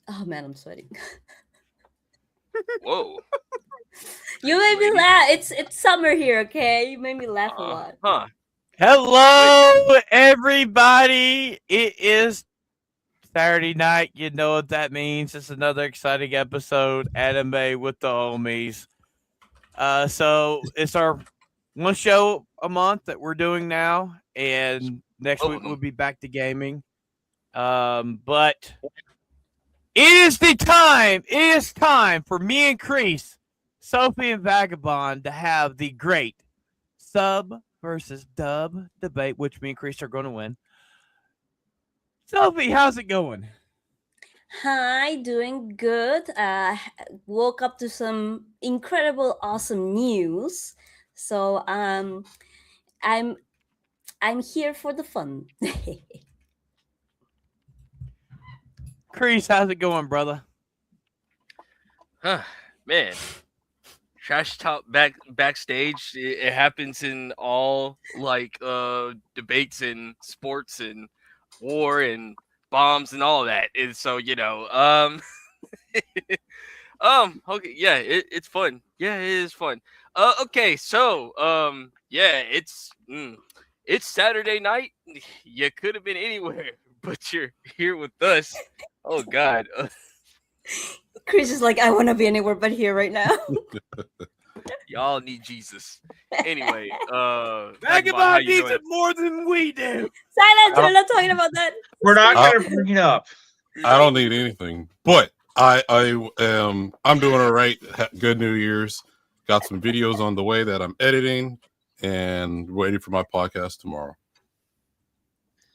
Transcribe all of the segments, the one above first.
Oh man, I'm sweating. Whoa. You made me Lady. laugh. It's summer here, okay? You made me laugh a lot. Huh. Wait. Hello, everybody. It is Saturday night. You know what that means. It's another exciting episode, Anime with the Homies. So it's our one show a month that we're doing now, and next 12 week of we'll them. be back to gaming. But it is time for me and Crease, Sophie and Vagabond to have the great sub versus dub debate, which me and Crease are going to win. Sophie, how's it going? Hi, doing good. Woke up to some incredible, awesome news. So I'm I'm here for the fun. Crease, how's it going, brother? Huh. Man. Trash talk backstage. It happens in all like debates and sports and war and bombs and all that. And so, okay, yeah, it's fun. Yeah, it is fun. Okay, so yeah, it's Saturday night. You could have been anywhere, but you're here with us. Oh God. Chris is like, I want to be anywhere but here right now. Y'all need Jesus. Anyway, Vagabond, how Vagabond you needs doing? it more than we do. Silence! I We're don't, not talking about that. we're not I, going to bring it up. I don't need anything, but I'm doing all right. Good New Year's. Got some videos on the way that I'm editing and waiting for my podcast tomorrow.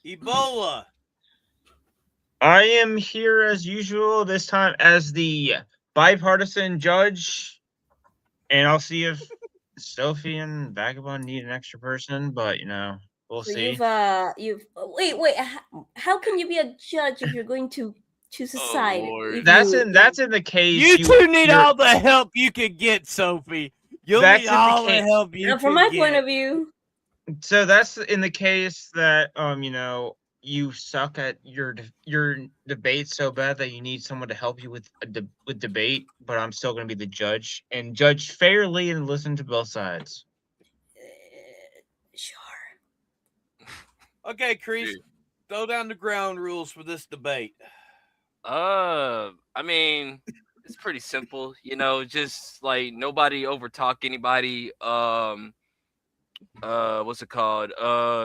Ebola. I am here as usual, this time as the bipartisan judge, and I'll see if Sophie and Vagabond need an extra person, but we'll So see. you've wait. How can you be a judge if you're going to choose a Oh side? Lord. That's in the case You two need you're- all the help you can get, Sophie. You'll That's need in the all the case- help you From can my get. point of view, So that's in the case that you suck at your debate so bad that you need someone to help you with with debate, but I'm still going to be the judge and judge fairly and listen to both sides. sure. Okay, Crease, Dude. throw down the ground rules for this debate. I mean, it's pretty simple. Just like nobody overtalk anybody. What's it called?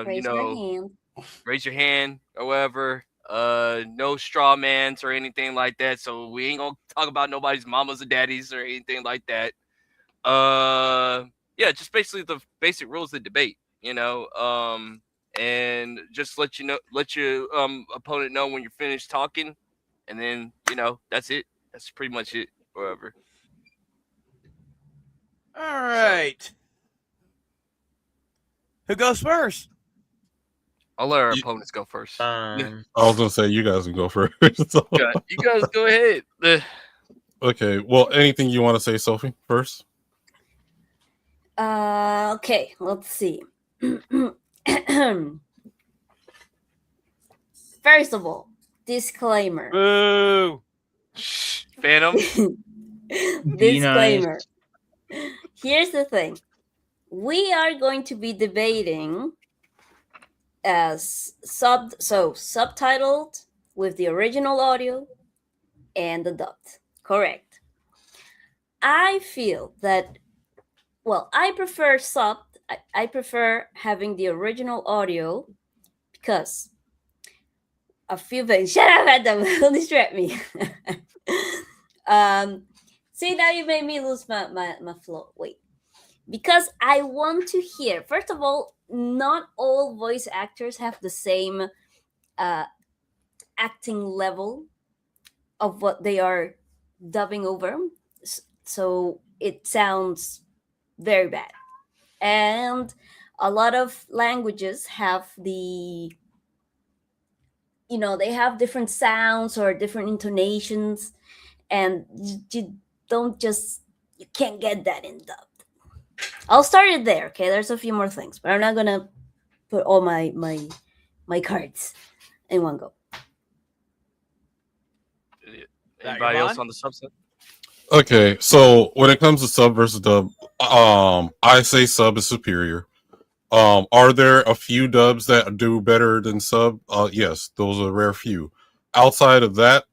Raise your hand. Raise your hand or whatever. No straw mans or anything like that. So we ain't gonna talk about nobody's mamas or daddies or anything like that. Yeah, just basically the basic rules of debate. And just let your opponent know when you're finished talking, and then that's it. That's pretty much it. Whatever. All right. Who goes first? I'll let our You- opponents go first. Um, I was gonna say you guys can go first. So- Yeah, you guys go ahead. Okay. Well, anything you want to say, Sophie? First. Okay, let's see. First of all, disclaimer. Boo. Phantom. Be Disclaimer. Here's the thing. We are going to be debating as subtitled with the original audio and the dubbed. Correct. I feel that I prefer subbed. I prefer having the original audio because a few things. Shut up, Adam. Don't distract me. See, now you made me lose my flow. Wait. Because I want to hear, first of all, not all voice actors have the same acting level of what they are dubbing over. So it sounds very bad. And a lot of languages have they have different sounds or different intonations, and you can't get that in dubbed. I'll start it there. Okay, there's a few more things, but I'm not gonna put all my cards in one go. Anybody else Vaughn? on the subset? Okay, so when it comes to sub versus dub, I say sub is superior. Are there a few dubs that do better than sub? Yes, those are a rare few. Outside of that,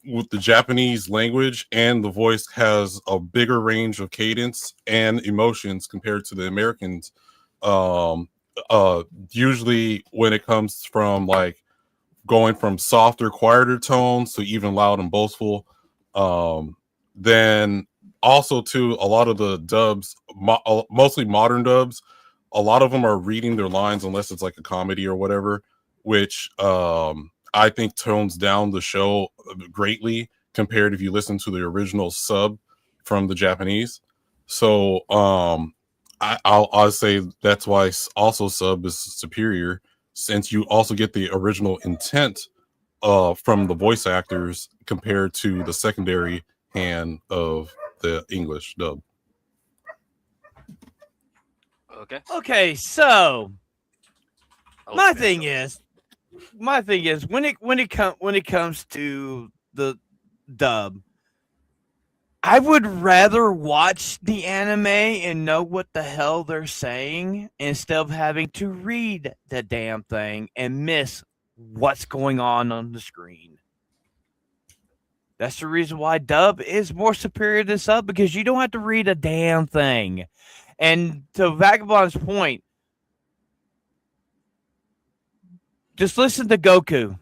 with the Japanese language and the voice has a bigger range of cadence and emotions compared to the Americans. Um, Usually when it comes from like going from softer, quieter tones to even loud and boastful. Um, then also too, a lot of the dubs, mostly modern dubs, a lot of them are reading their lines unless it's like a comedy or whatever, which I think tones down the show greatly compared if you listen to the original sub from the Japanese. So I'll say that's why also sub is superior since you also get the original intent from the voice actors compared to the secondary hand of the English dub. Okay. Okay, so my Okay, thing so- is, when it comes to the dub, I would rather watch the anime and know what the hell they're saying instead of having to read the damn thing and miss what's going on the screen. That's the reason why dub is more superior than sub because you don't have to read a damn thing. And to Vagabond's point, just listen to Goku.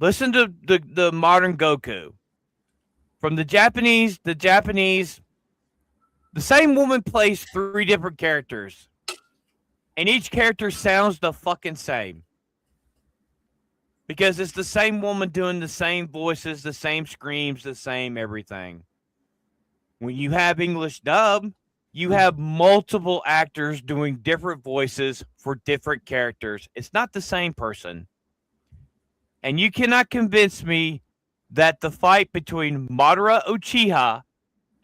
Listen to the modern Goku. From the Japanese, the same woman plays 3 different characters. And each character sounds the fucking same. Because it's the same woman doing the same voices, the same screams, the same everything. When you have English dub, you have multiple actors doing different voices for different characters. It's not the same person. And you cannot convince me that the fight between Madara Uchiha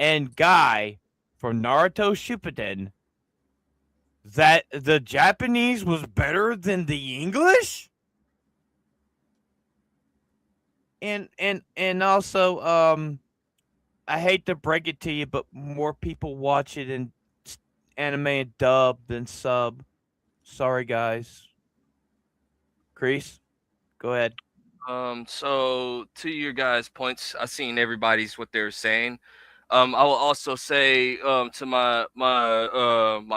and Guy from Naruto Shippuden that the Japanese was better than the English? And also I hate to break it to you, but more people watch it in anime and dub than sub. Sorry guys. Kreese, go ahead. So to your guys' points, I seen everybody's what they're saying. I will also say to my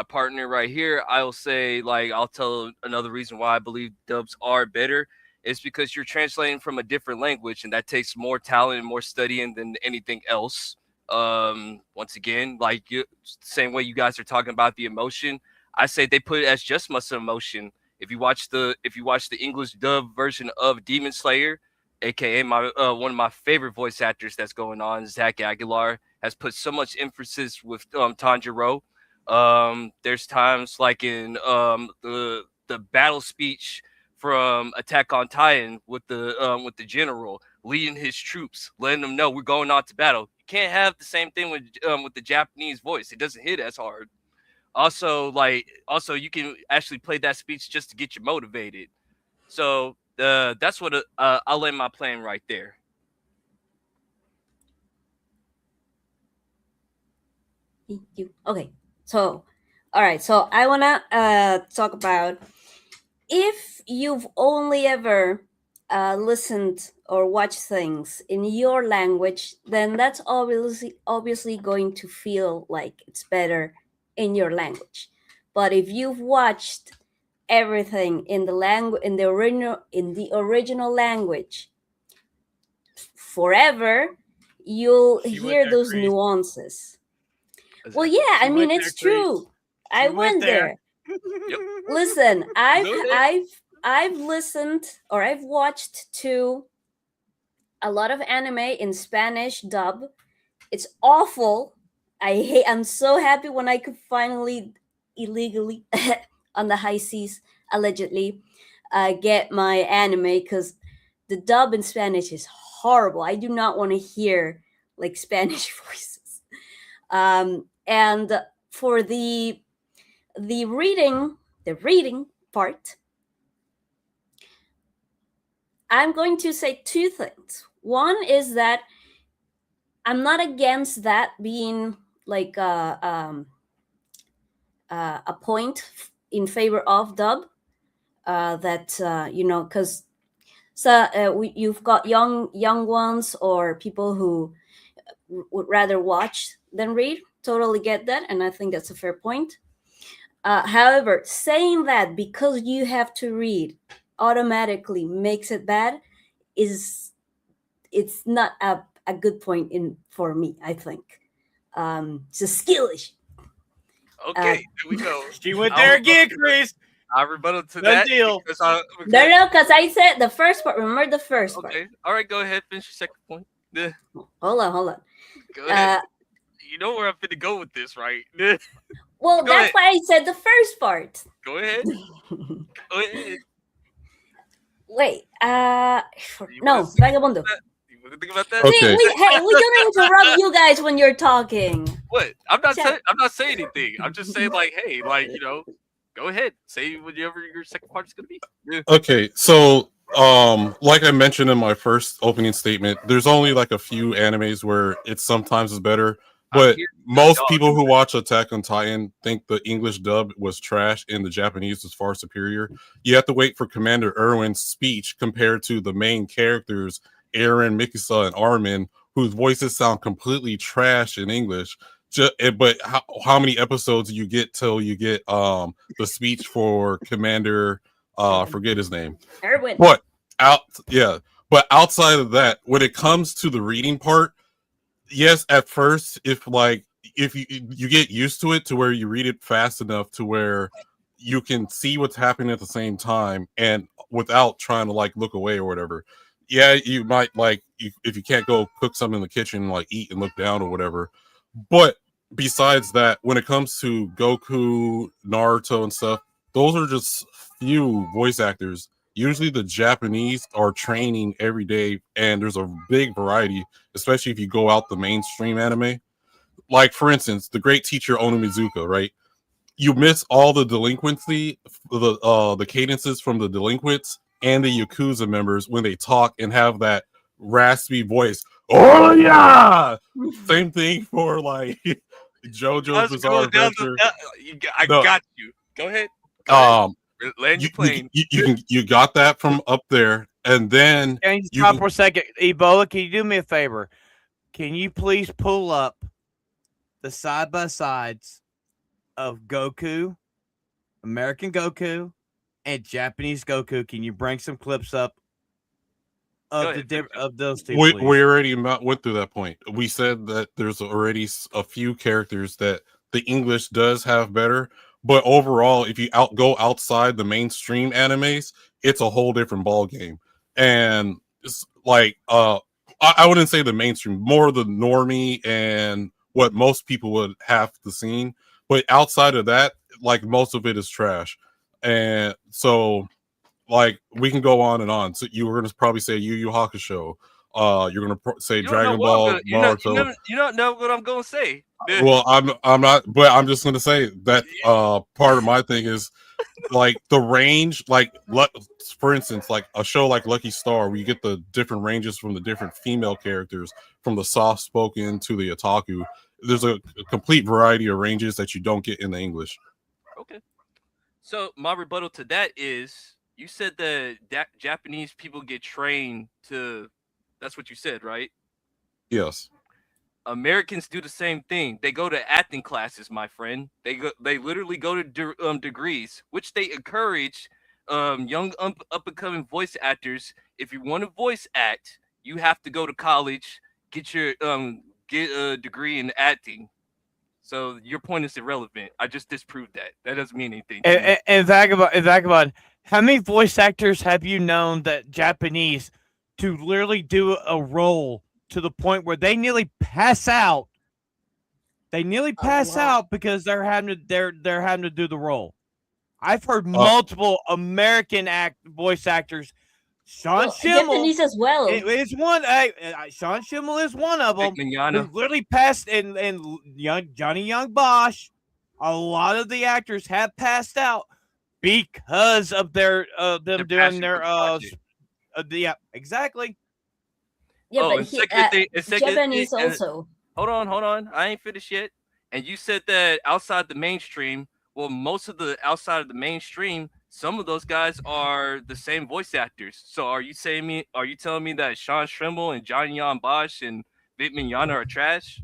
partner right here, I will say like I'll tell another reason why I believe dubs are better is because you're translating from a different language and that takes more talent and more studying than anything else. Once again, like same way you guys are talking about the emotion, I say they put it as just much emotion. If you watch the English dub version of Demon Slayer, aka my one of my favorite voice actors that's going on, Zach Aguilar, has put so much emphasis with Tanjiro. There's times like in the battle speech from Attack on Titan with the general leading his troops, letting them know we're going on to battle. You can't have the same thing with the Japanese voice. It doesn't hit as hard. Also, you can actually play that speech just to get you motivated. So that's what I'll end my plan right there. Thank you. Okay. So, all right. So I wanna talk about if you've only ever listened or watched things in your language, then that's obviously going to feel like it's better in your language. But if you've watched everything in the language in the original language forever, you'll She went hear there, those Kreese. nuances. Well, Exactly. yeah, I She mean went it's there, Kreese. true. She I went went there. there. Listen, Go there. I've listened or I've watched to a lot of anime in Spanish dub. It's awful. I'm so happy when I could finally illegally on the high seas allegedly get my anime because the dub in Spanish is horrible. I do not want to hear like Spanish voices. And for the reading part, I'm going to say two things. One is that I'm not against that being like a point in favor of dub. That because you've got young ones or people who would rather watch than read. Totally get that, and I think that's a fair point. However, saying that because you have to read automatically makes it bad is it's not a good point in for me. I think it's a skill issue. Okay, there we go. She went I'll there rebuttal again, to that. Chris. I rebuttal to Done that deal. because No, because I said the first part. Remember the first part. okay. All right, go ahead. Finish your second point. Yeah, Hold on. go ahead. Uh, You know where I'm finna go with this, right? well, Go that's ahead. why I said the first part. Go ahead. Go ahead. Wait, You no, wanna think Vagabundo. about that? You wanna think about that? Okay. We don't interrupt you guys when you're talking. What? I'm not Chat. saying. I'm not saying anything. I'm just saying, like, hey, like, go ahead. Say whatever your second part is gonna be. Yeah. Okay, so like I mentioned in my first opening statement, there's only like a few animes where it sometimes is better, I'm but here, most dog. people who watch Attack on Titan think the English dub was trash and the Japanese was far superior. You have to wait for Commander Irwin's speech compared to the main characters, Eren, Mikasa, and Armin, whose voices sound completely trash in English. But how many episodes do you get till you get the speech for Commander forget his name. Erwin. But but outside of that, when it comes to the reading part, yes, at first, if you get used to it to where you read it fast enough to where you can see what's happening at the same time and without trying to like look away or whatever. Yeah, you might if you can't go cook something in the kitchen, like eat and look down or whatever. But besides that, when it comes to Goku, Naruto, and stuff, those are just few voice actors. Usually the Japanese are training every day, and there's a big variety, especially if you go out the mainstream anime. Like, for instance, the great teacher Onomizuka, right? You miss all the delinquency, the cadences from the delinquents and the Yakuza members when they talk and have that raspy voice. Oh yeah! Same thing for like JoJo's Bizarre Adventure. I No. got you. Go ahead. Go ahead. Land your plane. You got that from up there, and then Can you stop for a second? Ebola, can you do me a favor? Can you please pull up the side by sides of Goku, American Goku, and Japanese Goku? Can you bring some clips up of of those two? we already went through that point. We said that there's already a few characters that the English does have better, but overall, if you go outside the mainstream animes, it's a whole different ball game. And it's like I wouldn't say the mainstream, more the normie and what most people would have to see. But outside of that, like most of it is trash. And so like we can go on and on. So you were gonna probably say Yu Yu Hakusho. You're gonna say Dragon Ball, Naruto. You don't know what I'm gonna say. Well, I'm not, but I'm just gonna say that part of my thing is like the range, like for instance, like a show like Lucky Star, where you get the different ranges from the different female characters, from the soft spoken to the otaku. There's a complete variety of ranges that you don't get in the English. Okay. So my rebuttal to that is, you said that Japanese people get trained to. That's what you said, right? Yes. Americans do the same thing. They go to acting classes, my friend. They literally go to degrees, which they encourage young up and coming voice actors. If you want to voice act, you have to go to college, get a degree in acting. So your point is irrelevant. I just disproved that. That doesn't mean anything. And Vagabond, how many voice actors have you known that Japanese to literally do a role to the point where they nearly pass out? They nearly pass out because they're having to do the role. I've heard multiple American voice actors. Sean Schimmel, Japanese as well. It's one. Sean Schimmel is one of them. Who literally passed, and Johnny Young Bosch. A lot of the actors have passed out because of them doing their Yeah, exactly. Yeah, Oh, but and he second thing, Japanese and also. hold on. I ain't finished yet. And you said that outside the mainstream, well, most of the outside of the mainstream, some of those guys are the same voice actors. So are you telling me that Sean Schemmel and Johnny Yon Bosch and Vic Mignogna are trash?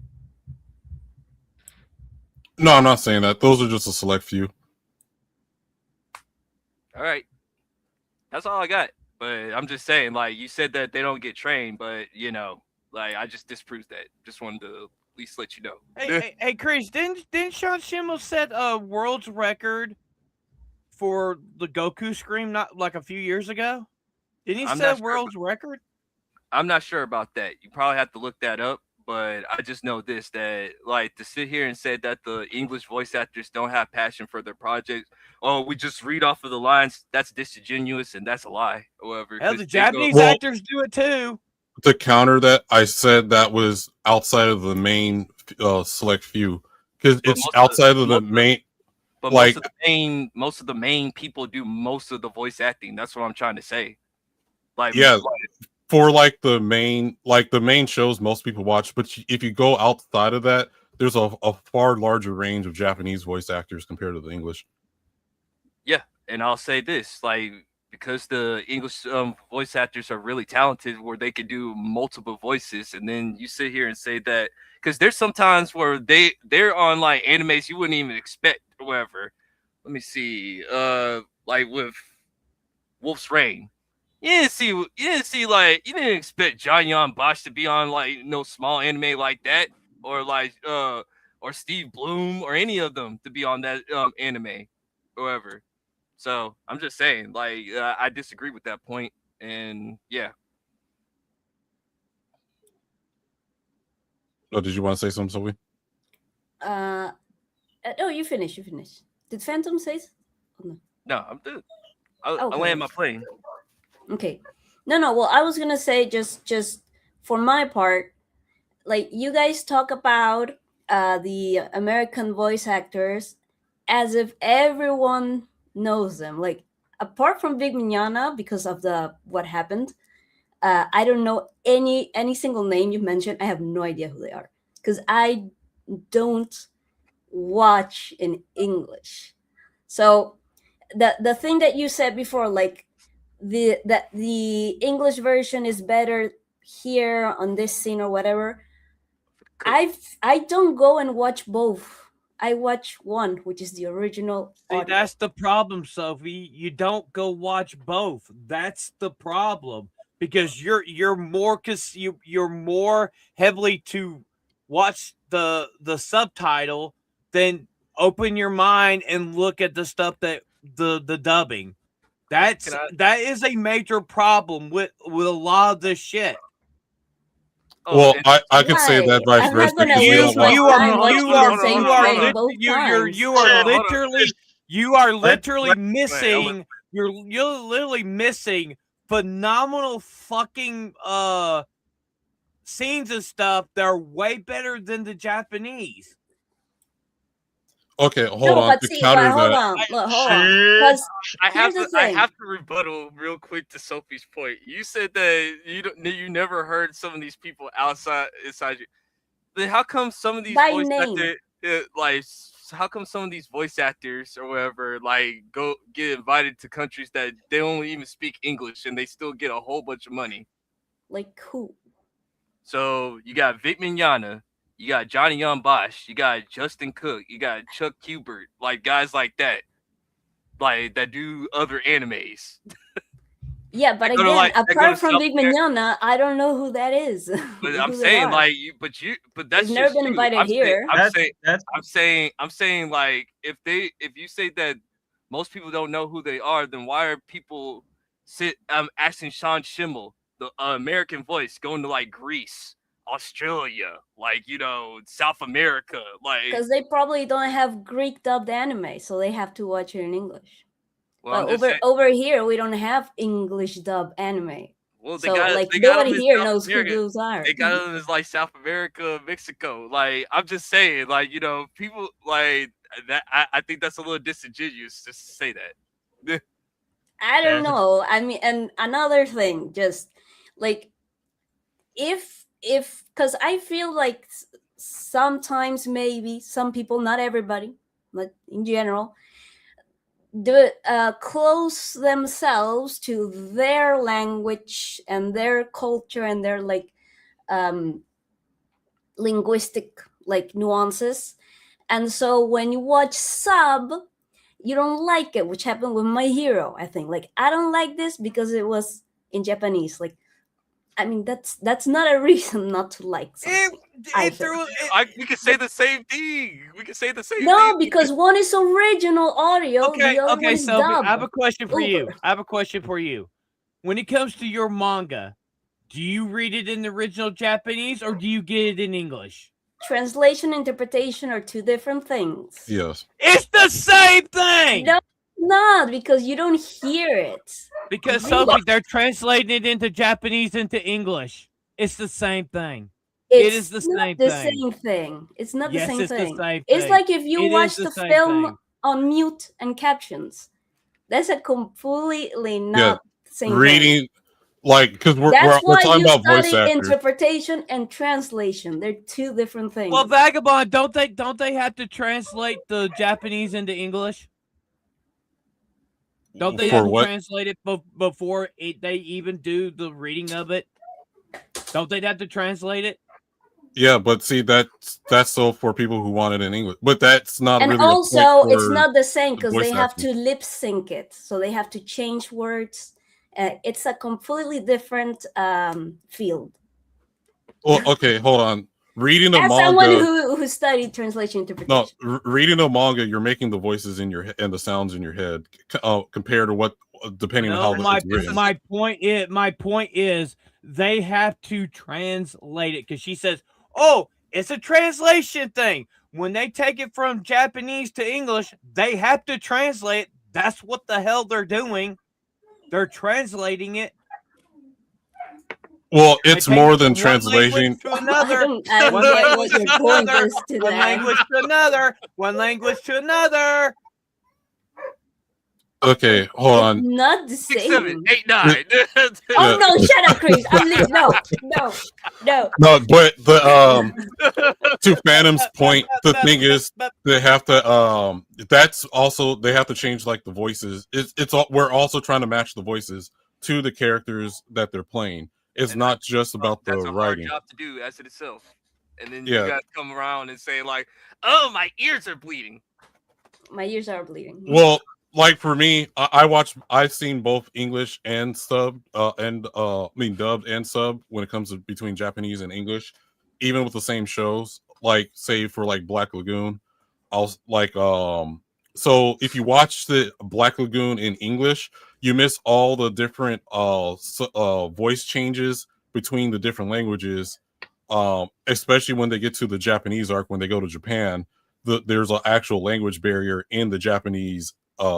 No, I'm not saying that. Those are just a select few. All right. That's all I got. But I'm just saying, like, you said that they don't get trained, but like I just disproved that. Just wanted to at least let you know. Hey, Chris, didn't Sean Schimmel set a world's record for the Goku scream not like a few years ago? Didn't he I'm set not a sure. world's record? I'm not sure about that. You probably have to look that up. But I just know this, that like to sit here and say that the English voice actors don't have passion for their projects. Oh, we just read off of the lines. That's disingenuous and that's a lie. However, Hell, because the they go. Japanese Well, actors do it too. to counter that, I said that was outside of the main select few because But it's outside of the main. but Like, most of the main people do most of the voice acting. That's what I'm trying to say. Like, yeah, for like the main shows most people watch, but if you go outside of that, there's a far larger range of Japanese voice actors compared to the English. yeah, and I'll say this, like because the English voice actors are really talented, where they could do multiple voices, and then you sit here and say that because there's sometimes where they're on like animes you wouldn't even expect, or whatever. Let me see, like with Wolf's Rain. You didn't expect John Yon Bosch to be on like no small anime like that, or like or Steve Bloom or any of them to be on that anime, or whatever. So I'm just saying, like I disagree with that point, and yeah. Oh, did you want to say something, Sophie? No, you finish. You finish. Did Phantom say? Oh, no. No, I'm good. I Okay. land my plane. Okay. No. Well, I was gonna say just for my part, like you guys talk about the American voice actors as if everyone knows them. Like apart from Big Mignana because of the what happened, I don't know any single name you mentioned. I have no idea who they are because I don't watch in English. So the thing that you said before, like the English version is better here on this scene or whatever. I don't go and watch both. I watch one, which is the original See, audio. that's the problem, Sophie. You don't go watch both. That's the problem because you're more you're more heavily to watch the subtitle than open your mind and look at the stuff that the dubbing. That is a major problem with a lot of this shit. Well, And I could say Why? that vice I'm versa not gonna because we waste don't my watch. you time are you watching the same thing both times. you are Hold on. literally you are literally let- missing you're literally missing phenomenal fucking scenes and stuff that are way better than the Japanese. Okay, hold No, on but to see, counter but hold that. on, look, hold on, Shit. because I here's the thing. have to rebuttal real quick to Sophie's point. You said that you never heard some of these people inside you. Then how come some of these By voice name. actors how come some of these voice actors or whatever like go get invited to countries that they only even speak English and they still get a whole bunch of money? Like who? So you got Vic Mignogna, you got Johnny Young Bosch, you got Justin Cook, you got Chuck Hubert, like guys like that do other animes. Yeah, but They go to, again, they go to apart from South Big America. Mignona, I don't know who that is. But I'm Who they saying are. like but that's They've never just been you. invited here. I'm saying like if you say that most people don't know who they are, then why are people asking Sean Schimmel, the American voice, going to like Greece, Australia, like South America, like Because they probably don't have Greek dubbed anime, so they have to watch it in English. well I'm But just saying over here, we don't have English dubbed anime. well So like they got nobody them in here South knows who America. those are. They got them as like South America, Mexico. Like I'm just saying, like people like that. I think that's a little disingenuous just to say that. I don't That's a- know. I mean, and another thing, just like if because I feel like sometimes maybe some people, not everybody, but in general, do close themselves to their language and their culture and their like um linguistic like nuances. And so when you watch sub, you don't like it, which happened with My Hero. I think like I don't like this because it was in Japanese. Like, I mean, that's not a reason not to like something. I think. We could say the same thing. We could say the same No, thing. because one is original audio, Okay, the other one okay, is so I have a dub. question for you. Over. I have a question for you. When it comes to your manga, do you read it in the original Japanese or do you get it in English? Translation, interpretation are two different things. Yes. It's the same thing. No, not because you don't hear it. Because Really? Sophie, they're translating it into Japanese into English. It's the same thing. It's is the not same the thing. same thing. It's not the Yes, same it's the thing. same It's thing. like if you It is watch the the same film thing. on mute and captions. That's a completely Yeah. not the same thing. Reading, like, because we're That's why talking you about voice study actors. interpretation and translation. They're two different things. Well, Vagabond, don't they have to translate the Japanese into English? Don't they For have to what? translate it before they even do the reading of it? Don't they have to translate it? Yeah, but see that's so for people who want it in English, but that's not and really a point also, it's for not the same the because voice they have acting. to lip sync it, so they have to change words. It's a completely different field. Well, okay, hold on. Reading a As someone manga, who studied translation no, interpretation. reading a manga, you're making the voices in your head and the sounds in your head compared to what, depending on No, how my it's written. my point is they have to translate it because she says, "Oh, it's a translation thing." When they take it from Japanese to English, they have to translate. That's what the hell they're doing. They're translating it. Well, They it's take more it than from one language translation. to another. I don't One get language what to your point another. is to One that. language to another. One language to another. Okay, hold It's on. not the 6, 7, same. 8, 9. Oh Yeah. no! Shut up, Chris. I'm leaving. No. No, but to Phantom's point, the thing is they have to that's also they have to change like the voices. We're also trying to match the voices to the characters that they're playing. It's And not just about the that's a hard writing. job to do as it itself. And then Yeah. you guys come around and say like, "Oh, my ears are bleeding." My ears are bleeding. Well, like for me, I've seen both English and sub dubbed and sub when it comes to between Japanese and English, even with the same shows. Like say for like Black Lagoon, I'll like so if you watch the Black Lagoon in English, you miss all the different voice changes between the different languages. Especially when they get to the Japanese arc when they go to Japan, there's an actual language barrier in the Japanese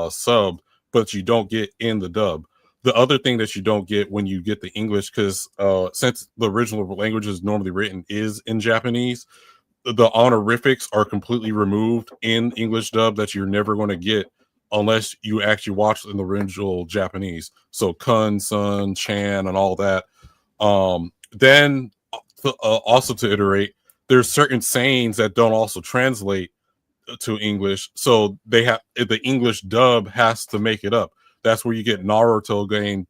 sub, but you don't get in the dub. The other thing that you don't get when you get the English, because since the original language is normally written is in Japanese, the honorifics are completely removed in English dub that you're never going to get unless you actually watch in the original Japanese. So kun, sun, chan, and all that. Then also to iterate, there's certain sayings that don't also translate to English, so they have the English dub has to make it up. That's where you get Naruto going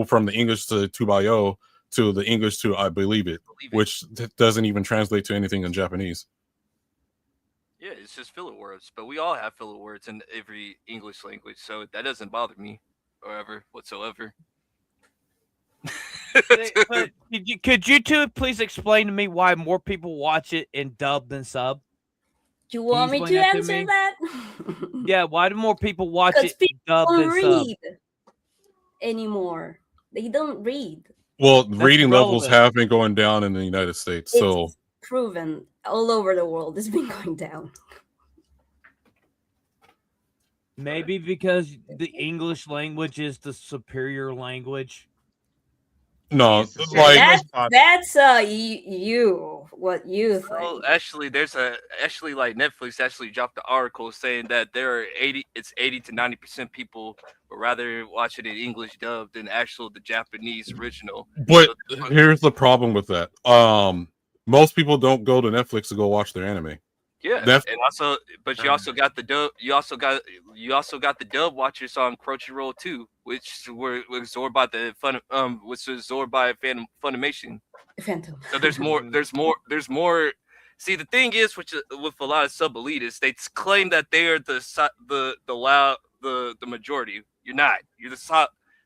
from the English to 2 to the English to I believe it, which doesn't even translate to anything in Japanese. Yeah, it's just filler words, but we all have filler words in every English language, so that doesn't bother me or ever whatsoever. But could you two please explain to me why more people watch it in dub than sub? Do you want me to explain that to answer me? that? Yeah, why do more people watch Because it people dub don't than sub? read anymore. They don't read. Well, reading levels irrelevant. have been going down in the United States, so It's proven all over the world. It's been going down. Maybe because the English language is the superior language. no, It's the same like as pop- That's you. what you Well, think. actually, like Netflix actually dropped the article saying that there are 80 to 90% people would rather watch it in English dub than the Japanese original. But So here's the problem with that. Most people don't go to Netflix to go watch their anime. yeah, Nef- and also, but you also got the dub. You also got the dub watchers on Crunchyroll too, which were absorbed by which was absorbed by Funimation. Phantom. So there's more. There's more. See, the thing is, with a lot of sub elitists, they claim that they are the majority. You're not. You're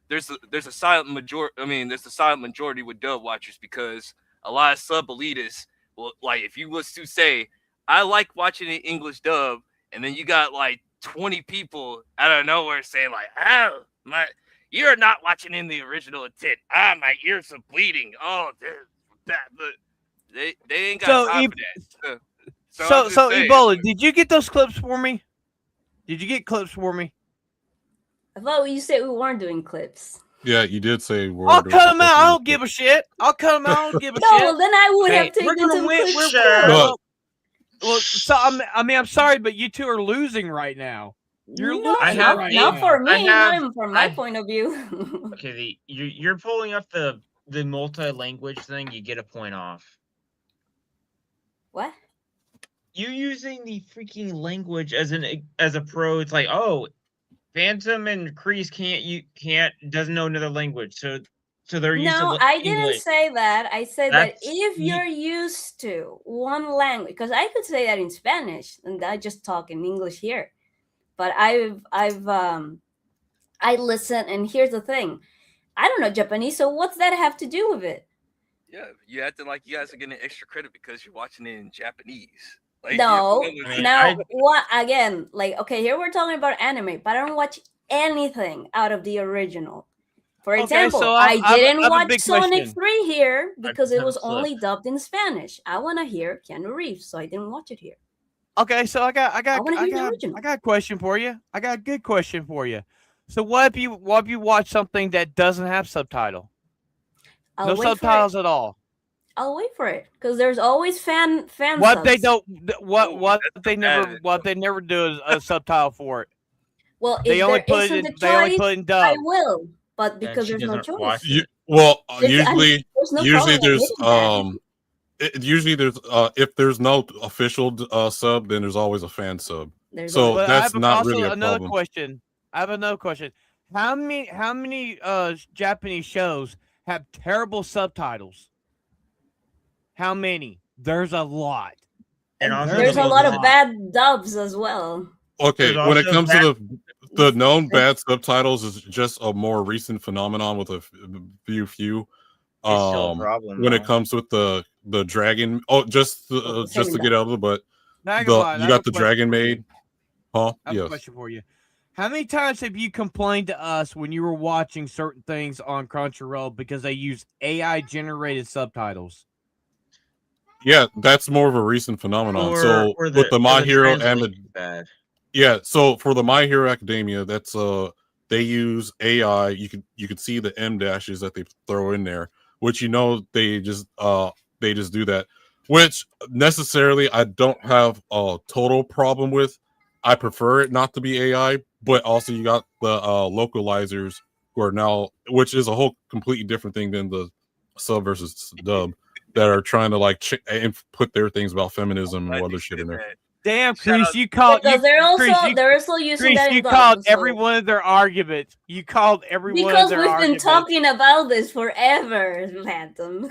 there's a silent majority. I mean, there's a silent majority with dub watchers because a lot of sub elitists will, like, if you was to say, I like watching the English dub, and then you got like 20 people out of nowhere saying like, oh my, you're not watching in the original intent. Ah, my ears are bleeding. Oh, but they ain't got time for that. So I'm just saying. Ebola, did you get those clips for me? Did you get clips for me? I thought you said we weren't doing clips. Yeah, you did say we're I'll doing cut them out. I something. don't give a shit. I'll cut them out. I don't give a No, shit. well, then I would Hey, have taken we're gonna some win. clips. Look, Well, so I'm sorry, but you two are losing right now. You're No, losing have- right not now. for me, I have- not even from my I- point of view. Okay, you're pulling up the multi-language thing. You get a point off. What? You using the freaking language as a pro. It's like, oh, Phantom and Kreese doesn't know another language, so they're used to No, I didn't English. say that. I said that That's- if you- you're used to one language, because I could say that in Spanish, and I just talk in English here. But I listen, and here's the thing: I don't know Japanese, so what's that have to do with it? Yeah, you acting like you guys are getting extra credit because you're watching it in Japanese. Like, No, you know, now what? Again, like, okay, here we're talking about anime, but I don't watch anything out of the original. For Okay, example, so I didn't I have a watch big Sonic question. 3 here because it have a was clip. only dubbed in Spanish. I want to hear Keanu Reeves, so I didn't watch it here. Okay, so I got wanna hear the original. I got a question for you. I got a good question for you. So what if you watch something that doesn't have subtitle? I'll No wait subtitles for it. at all. I'll wait for it because there's always fan What they subs. don't what Ooh, what that's they so never bad. what they never do is a subtitle for it. Well, if They only there put it isn't in a they only choice, put it in I dub. will. But And because she there's no doesn't choice, watch You, it. well, There's- usually there's no usually problem there's admitting that. usually there's if there's no official sub, then there's always a fan sub. There's So always- But I that's have not also really a another problem. question. I have another question. How many Japanese shows have terrible subtitles? How many? There's a lot. And also there's the a most- lot of bad dubs as well. Okay, There's when it also comes to the known bad subtitles is just a more recent phenomenon with a few. It's still a problem. When it though. comes with the dragon, just to get out of the butt, you got the dragon maid, huh? I have a Yes. question for you. How many times have you complained to us when you were watching certain things on Crunchyroll because they use AI generated subtitles? Yeah, that's more of a recent phenomenon. So with the My Hero and the translation's bad. yeah, so for the My Hero Academia, that's they use AI. You could see the M dashes that they throw in there, which they just do that, which necessarily I don't have a total problem with. I prefer it not to be AI, but also you got the localizers who are now, which is a whole completely different thing than the sub versus dub, that are trying to and put their things about feminism and other shit in there. Damn, Shout Kreese, out- you called Because they're also Kreese, using that in you dub, called so- every one of their arguments. You called every one of because their we've been arguments. talking about this forever, Phantom.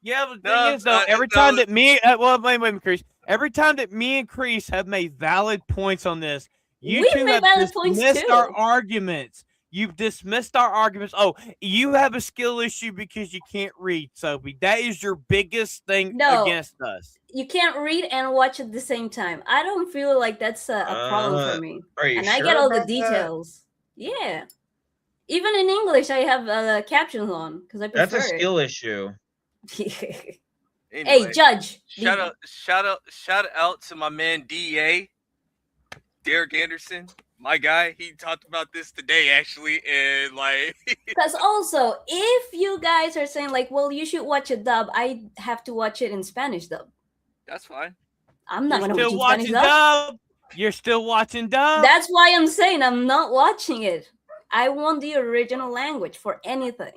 Yeah, but the No, thing is, though, every time that me, wait, Kreese. Every time that me and Kreese have made valid points on this, you We've two made have valid points dismissed too. our arguments. You've dismissed our arguments. Oh, you have a skill issue because you can't read, Sophie. That is your biggest thing No. against us. You can't read and watch at the same time. I don't feel like that's a problem for me. Are you And sure I get all the about that? details. Yeah. Even in English, I have captions on because I prefer That's a skill issue. it. Anyway, Hey, Judge. shout out to my man DA. Derek Anderson, my guy, he talked about this today actually, and like, Because also, if you guys are saying like, well, you should watch a dub, I have to watch it in Spanish dub. that's fine. I'm not You're gonna watch still in Spanish watching dub. dub. You're still watching dub. That's why I'm saying I'm not watching it. I want the original language for anything.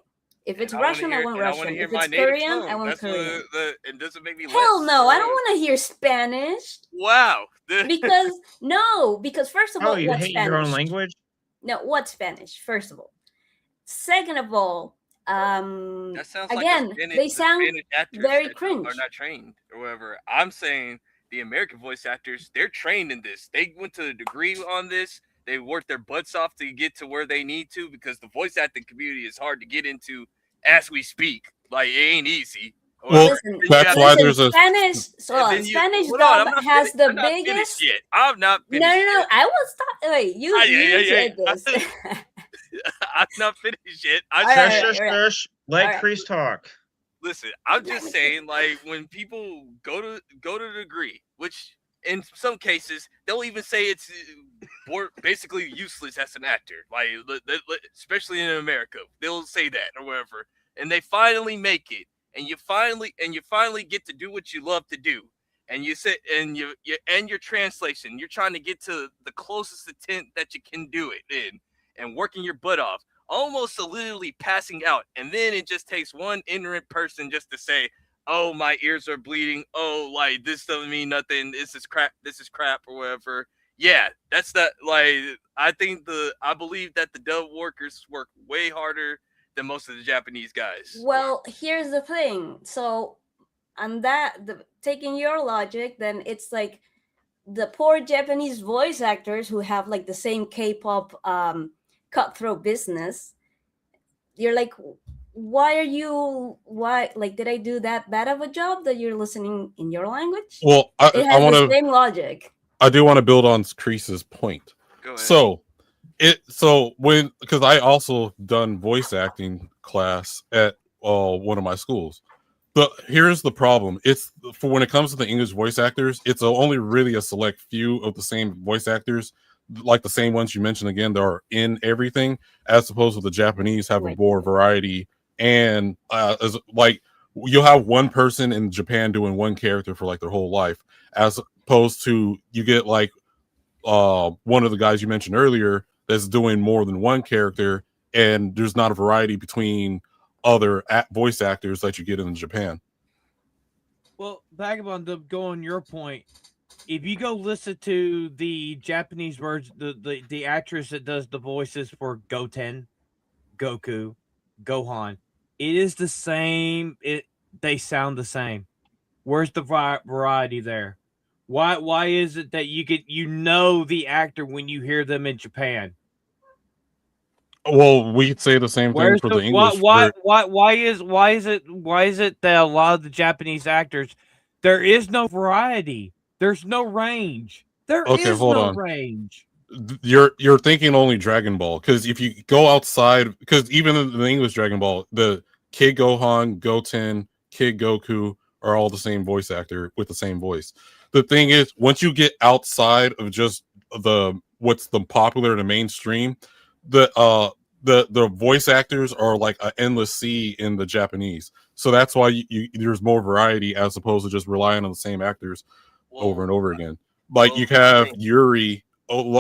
If it's And I wanna Russian, I hear, want and I want to Russian. hear If my it's native Korean, I tongue. want That's Korean. what it doesn't make me Hell less. no, I don't want to hear Spanish Wow. because first of Oh, all, you what's hate your own Spanish? language? No, what's Spanish? First of all, second of all, That sounds like again, they sound Spanish actors very that cringe. are not trained or whatever. I'm saying the American voice actors, they're trained in this. They went to a degree on this. They worked their butts off to get to where they need to because the voice acting community is hard to get into as we speak. Like it ain't easy. Or Well, whatever. Listen, Then you that's have why to- listen. there's a Spanish. So and then you Spanish hold on. dub I'm not has finished. the I'm not finished biggest. yet. I'm not finished. No, yet. I will stop. Wait, you Hey. said this. I'm not finished yet. All Shush, right, shush, right. shush. Let Alright. Kreese talk. Listen, I'm just saying, like when people go to the degree, which in some cases they'll even say it's more basically useless as an actor, like especially in America, they'll say that or whatever, and they finally make it, and you finally get to do what you love to do, and you sit and you and your translation, you're trying to get to the closest intent that you can do it in, and working your butt off. Almost literally passing out, and then it just takes one ignorant person just to say, "Oh, my ears are bleeding. Oh, like this doesn't mean nothing. This is crap. This is crap, or whatever." Yeah, that's that. Like, I believe that the dub workers work way harder than most of the Japanese guys. Well, here's the thing. So, on taking your logic, then it's like the poor Japanese voice actors who have like the same K-pop cutthroat business. You're like, why like did I do that bad of a job that you're listening in your language? well. It I has want the to. same logic. I do want to build on Crease's point. Go ahead. So because I also done voice acting class at one of my schools. But here's the problem. It's for when it comes to the English voice actors, it's only really a select few of the same voice actors, like the same ones you mentioned again, that are in everything, as opposed to the Japanese have a Right. more variety. And as like you'll have one person in Japan doing one character for like their whole life, as opposed to you get like one of the guys you mentioned earlier that's doing more than one character, and there's not a variety between other voice actors that you get in Japan. Well, Vagabond, to go on your point, if you go listen to the Japanese version, the actress that does the voices for Goten, Goku, Gohan, it is the same. They sound the same. Where's the variety there? Why is it that you know the actor when you hear them in Japan? Well, we'd say the same thing Where's for the the English. why is it that a lot of the Japanese actors there is no variety? There's no range. There Okay, is hold no on. range. You're thinking only Dragon Ball, because if you go outside, because even in the English Dragon Ball, the Kid Gohan, Goten, Kid Goku are all the same voice actor with the same voice. The thing is, once you get outside of just what's the popular, the mainstream, the voice actors are like an endless sea in the Japanese. So that's why there's more variety as opposed to just relying on the same actors over and over again. Like you have Yuri, who's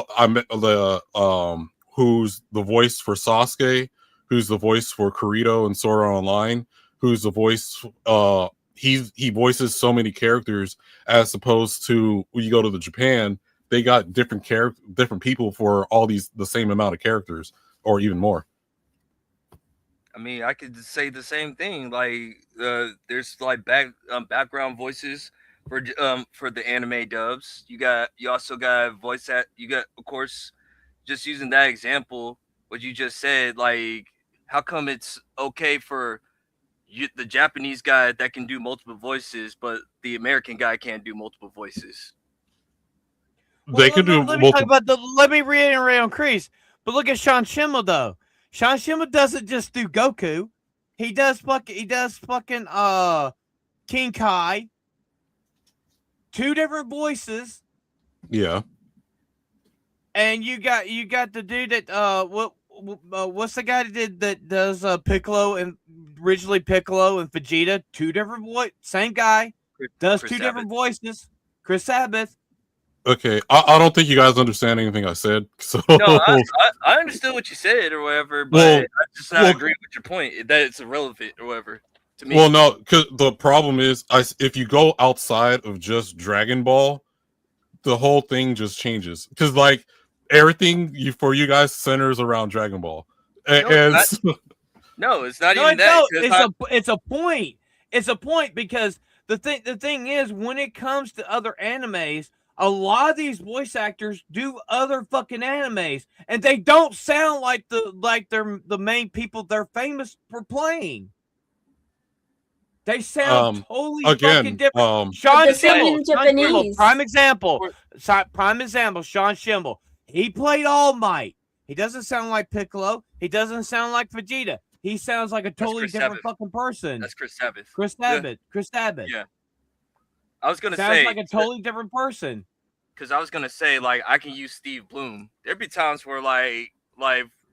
the voice for Sasuke, who's the voice for Kirito and Sora Online, who's the voice. He voices so many characters, as opposed to when you go to the Japan, they got different people for all the same amount of characters or even more. I mean, I could say the same thing. Like, there's like background voices for the anime dubs. You also got you got, of course, just using that example, what you just said. Like, how come it's okay for the Japanese guy that can do multiple voices, but the American guy can't do multiple voices? They could do Let me talk about let me reiterate on Kreese. But look at Sean Schemmel though. Sean Schemmel doesn't just do Goku. He does fucking King Kai. Two different voices. Yeah. And you got the dude that what's the guy that does Piccolo and originally Piccolo and Vegeta? Two different same guy does Chris two Sabat. different voices. Chris Sabat. Okay, I don't think you guys understand anything I said. So No, I understood what you said or whatever, but Well- I just not agree with your point that it's irrelevant or whatever to me. well, no, because the problem is, if you go outside of just Dragon Ball, the whole thing just changes. Because like everything for you guys centers around Dragon Ball, it's no, it's not even that. No, 'cause it's a point. It's a point because the thing is, when it comes to other animes, a lot of these voice actors do other fucking animes, and they don't sound like they're the main people they're famous for playing. They sound totally fucking different. Sean the same Schemmel, in Japanese. prime example. Sean Schemmel. He played All Might. He doesn't sound like Piccolo. He doesn't sound like Vegeta. He sounds like a totally Chris different Sabat. fucking person. That's Chris Sabat. Chris Sabat. Chris Sabat. Yeah. I was gonna Sounds say like a totally different person. because I was gonna say like I can use Steve Bloom. There'd be times where like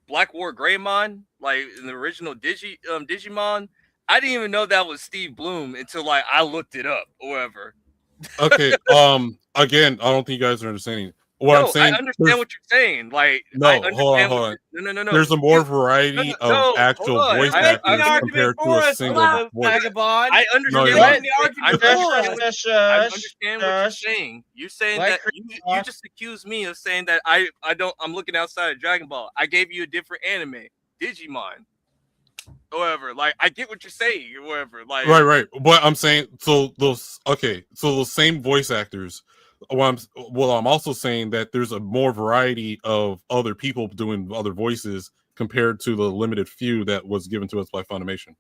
Black War Greymon, like in the original Digimon, I didn't even know that was Steve Bloom until like I looked it up or whatever. okay. Again, I don't think you guys are understanding what I'm saying. I understand what you're saying. Like, No, I understand hold on. No. There's a more variety of actual hold on. voice I- actors I- compared to a single voice. Vagabond. I understand. you're that. right. I understand what you're Shush. saying. You're saying Like that you just accused me of saying that I'm looking outside of Dragon Ball. I gave you a different anime, Digimon. Whatever. Like I get what you're saying. Whatever. Like Right. But I'm saying so those same voice actors. I'm also saying that there's a more variety of other people doing other voices compared to the limited few that was given to us by Funimation.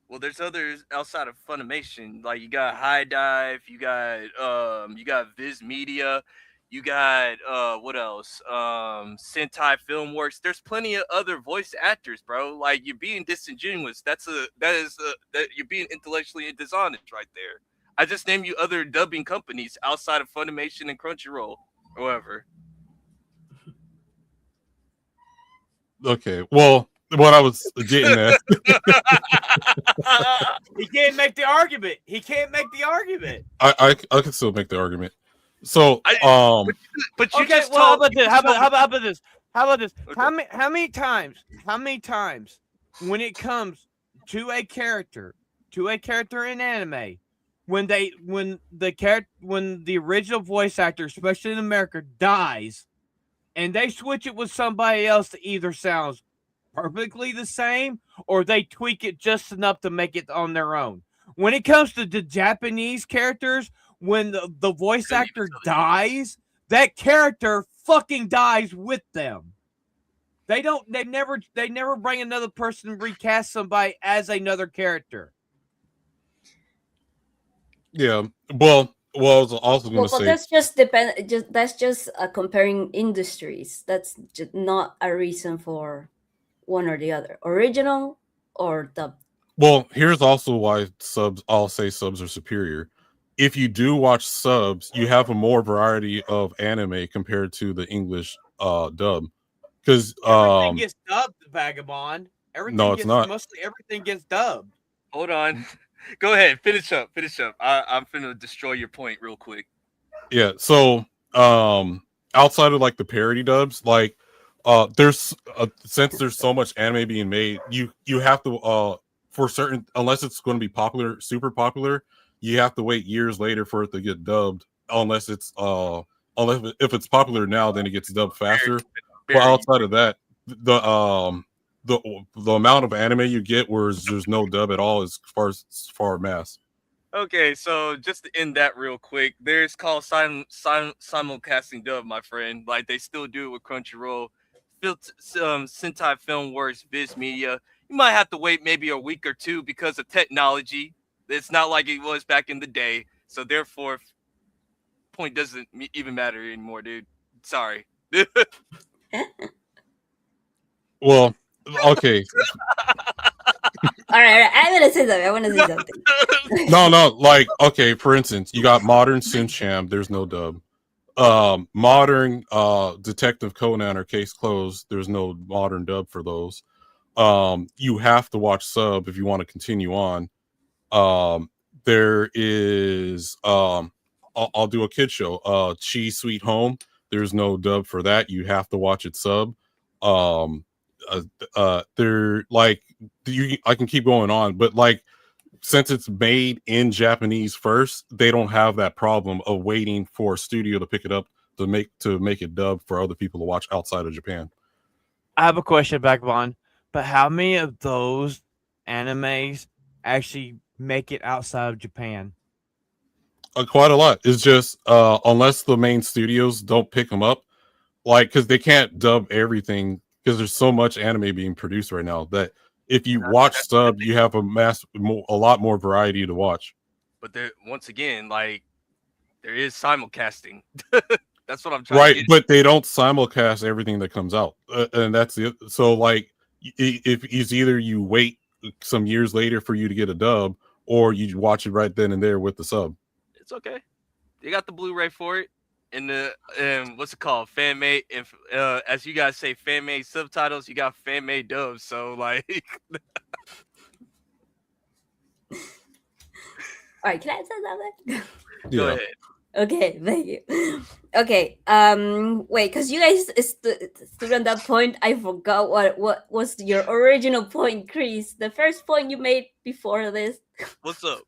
Well, there's others outside of Funimation. Like you got High Dive, you got Viz Media, you got what else? Sentai Filmworks. There's plenty of other voice actors, bro. Like you're being disingenuous. That you're being intellectually dishonest right there. I just named you other dubbing companies outside of Funimation and Crunchyroll, or whatever. Okay, well, what I was getting at, He can't make the argument. I can still make the argument. So, But you Okay, just well, told. how about this? Okay. How many times when it comes to a character in anime, when the original voice actor, especially in America, dies, and they switch it with somebody else that either sounds perfectly the same or they tweak it just enough to make it on their own. When it comes to the Japanese characters, when the voice actor dies, that character fucking dies with them. They never bring another person and recast somebody as another character. yeah, well, I was also going to But say, that's just comparing industries. That's just not a reason for one or the other, original or dubbed. well, here's also why I'll say subs are superior. If you do watch subs, you have a more variety of anime compared to the English dub. Because Everything gets dubbed, Vagabond. not. Mostly everything gets dubbed. Hold on. Go ahead. Finish up. I'm finna destroy your point real quick. Yeah, so outside of like the parody dubs, like there's since there's so much anime being made, you have to for certain, unless it's going to be popular, super popular, you have to wait years later for it to get dubbed, unless if it's popular now, then it gets dubbed faster. But outside of that, the amount of anime you get where there's no dub at all as far mass. Okay, so just to end that real quick, there's called simulcasting dub, my friend. Like they still do it with Crunchyroll, Sentai Filmworks, Viz Media. You might have to wait maybe a week or two because of technology. It's not like it was back in the day. So therefore, point doesn't even matter anymore, dude. Sorry. Well, okay. All right. I want to say something. No, like, okay, for instance, you got modern Sincham, there's no dub. Modern Detective Conan or Case Closed, there's no modern dub for those. You have to watch sub if you want to continue on. There is I'll do a kid show. Cheese Sweet Home. There's no dub for that. You have to watch it sub. Um, they're like I can keep going on, but like since it's made in Japanese first, they don't have that problem of waiting for a studio to pick it up to make it dub for other people to watch outside of Japan. I have a question, Backbone. But how many of those animes actually make it outside of Japan? Quite a lot. It's just unless the main studios don't pick them up, like because they can't dub everything because there's so much anime being produced right now that if you watch sub, you have a lot more variety to watch. But there, once again, like there is simulcasting. That's what I'm trying Right, to get. but they don't simulcast everything that comes out, and that's the so like if it's either you wait some years later for you to get a dub, or you watch it right then and there with the sub. It's okay. You got the Blu-ray for it, and the what's it called? Fan made. If as you guys say, fan made subtitles. You got fan made dubs. So like, All right, can I say something? go Yeah. ahead. Okay, thank you. Okay, wait, because you guys stood on that point. I forgot what was your original point, Chris. The first point you made before this. What's up?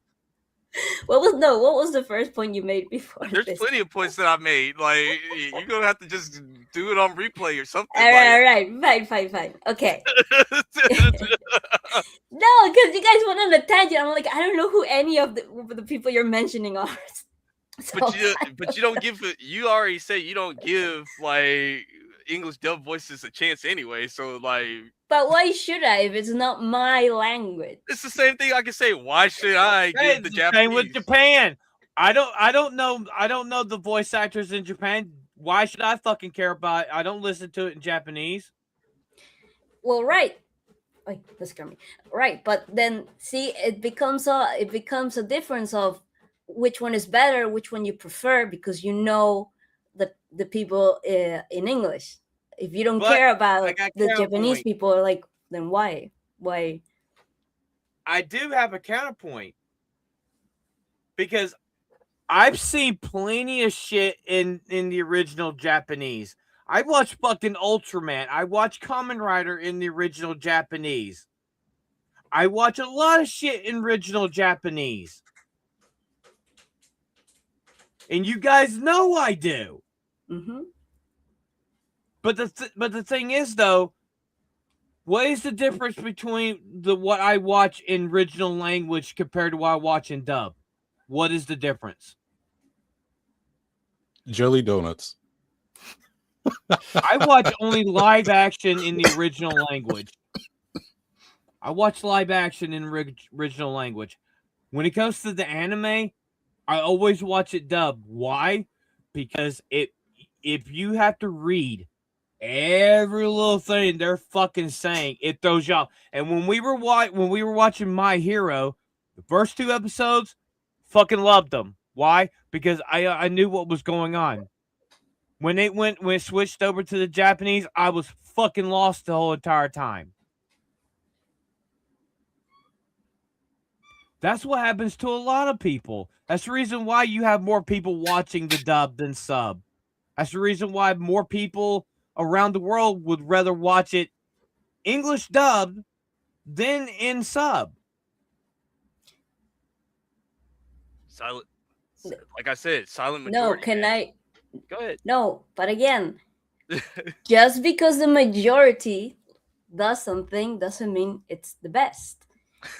What was the first point you made before There's this? plenty of points that I made. Like you're gonna have to just do it on replay or something. All right, fine. Okay. No, because you guys went on a tangent. I'm like, I don't know who any of the people you're mentioning are. So, But you don't give it. You already say you don't give like English dub voices a chance anyway. So like, but why should I if it's not my language? it's the same thing I can say. Why should I give the Same Japanese? with Japan. I don't know the voice actors in Japan. Why should I fucking care about it? I don't listen to it in Japanese. Well, right. Wait, that's me. Right, but then see, it becomes a difference of which one is better, which one you prefer, because you know the people in English. If you don't But care I about got the Japanese counterpoint. people, like, then why? I do have a counterpoint because I've seen plenty of shit in the original Japanese. I watched fucking Ultraman. I watched Kamen Rider in the original Japanese. I watch a lot of shit in original Japanese. And you guys know I do. Mm-hmm. But the thing is though, what is the difference between what I watch in original language compared to what I watch in dub? What is the difference? Jelly donuts. I watch only live action in the original language. I watch live action in original language. When it comes to the anime, I always watch it dubbed. Why? Because if you have to read every little thing they're fucking saying, it throws you off. And when we were watching My Hero, the first 2 episodes, fucking loved them. Why? Because I knew what was going on. When it switched over to the Japanese, I was fucking lost the whole entire time. That's what happens to a lot of people. That's the reason why you have more people watching the dub than sub. That's the reason why more people around the world would rather watch it English dubbed than in sub. Silent. Like I said, silent No, majority. can man. I? Go ahead. No, but again, just because the majority does something doesn't mean it's the best.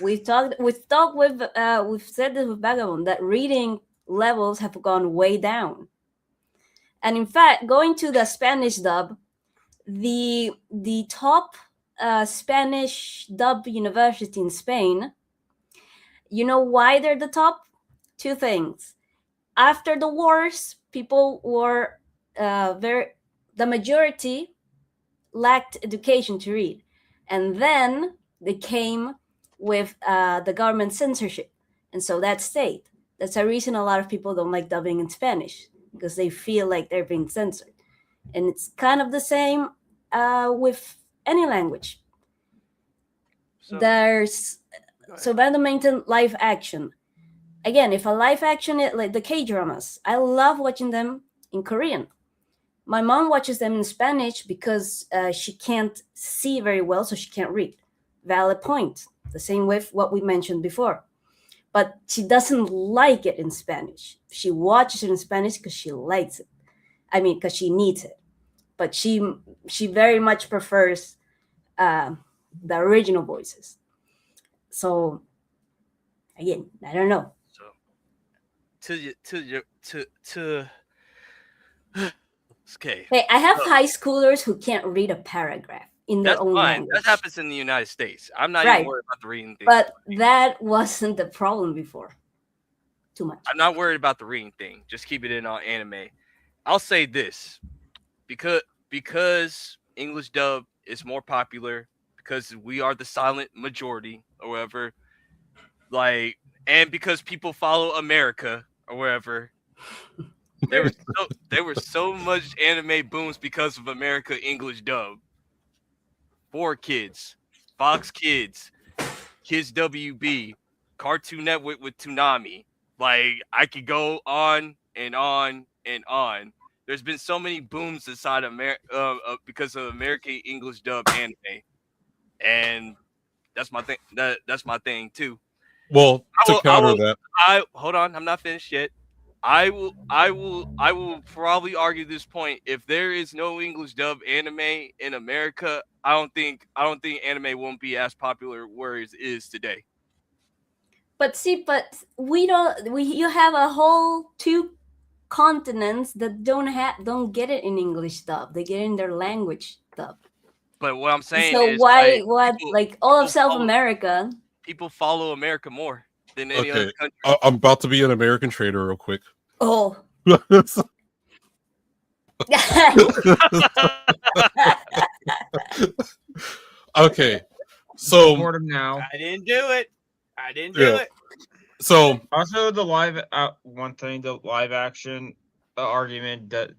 We've said this with Vagabond that reading levels have gone way down. And in fact, going to the Spanish dub, the top Spanish dub university in Spain, you know why they're the top? 2 things. After the wars, people were the majority lacked education to read, and then they came with the government censorship, and so that stayed. That's a reason a lot of people don't like dubbing in Spanish, because they feel like they're being censored. And it's kind of the same with any language. So, There's go ahead. so badminton live action. Again, if a live action, like the K dramas, I love watching them in Korean. My mom watches them in Spanish because she can't see very well, so she can't read. Valid point. The same with what we mentioned before. But she doesn't like it in Spanish. She watches it in Spanish because she likes it. I mean, because she needs it. But she very much prefers the original voices. So again, I don't know. So to okay. Hey, I have So, high schoolers who can't read a paragraph in their that's own fine. language. That happens in the United States. I'm not even Right. worried about the reading thing. But that wasn't the problem before. Too much. I'm not worried about the reading thing. Just keep it in on anime. I'll say this because English dub is more popular because we are the silent majority or whatever. Like, and because people follow America or wherever. There were so much anime booms because of America English dub. 4Kids, Fox Kids, Kids WB, Cartoon Network with Toonami. Like, I could go on and on and on. There's been so many booms inside because of American English dub anime, and that's my thing. That's my thing too. Well, I to will, I counter will, that, I hold on. I'm not finished yet. I will probably argue this point. If there is no English dub anime in America, I don't think anime won't be as popular where it is today. But see, you have a whole two continents that don't get it in English dub. They get it in their language dub. But what I'm saying So is, why like, what people, like all of people South follow, America? people follow America more than any other okay, country. I'm about to be an American trader real quick. Oh. Okay, so Support him now. I didn't do it. I didn't do Yeah. it. so Also, the live one thing, the live action argument that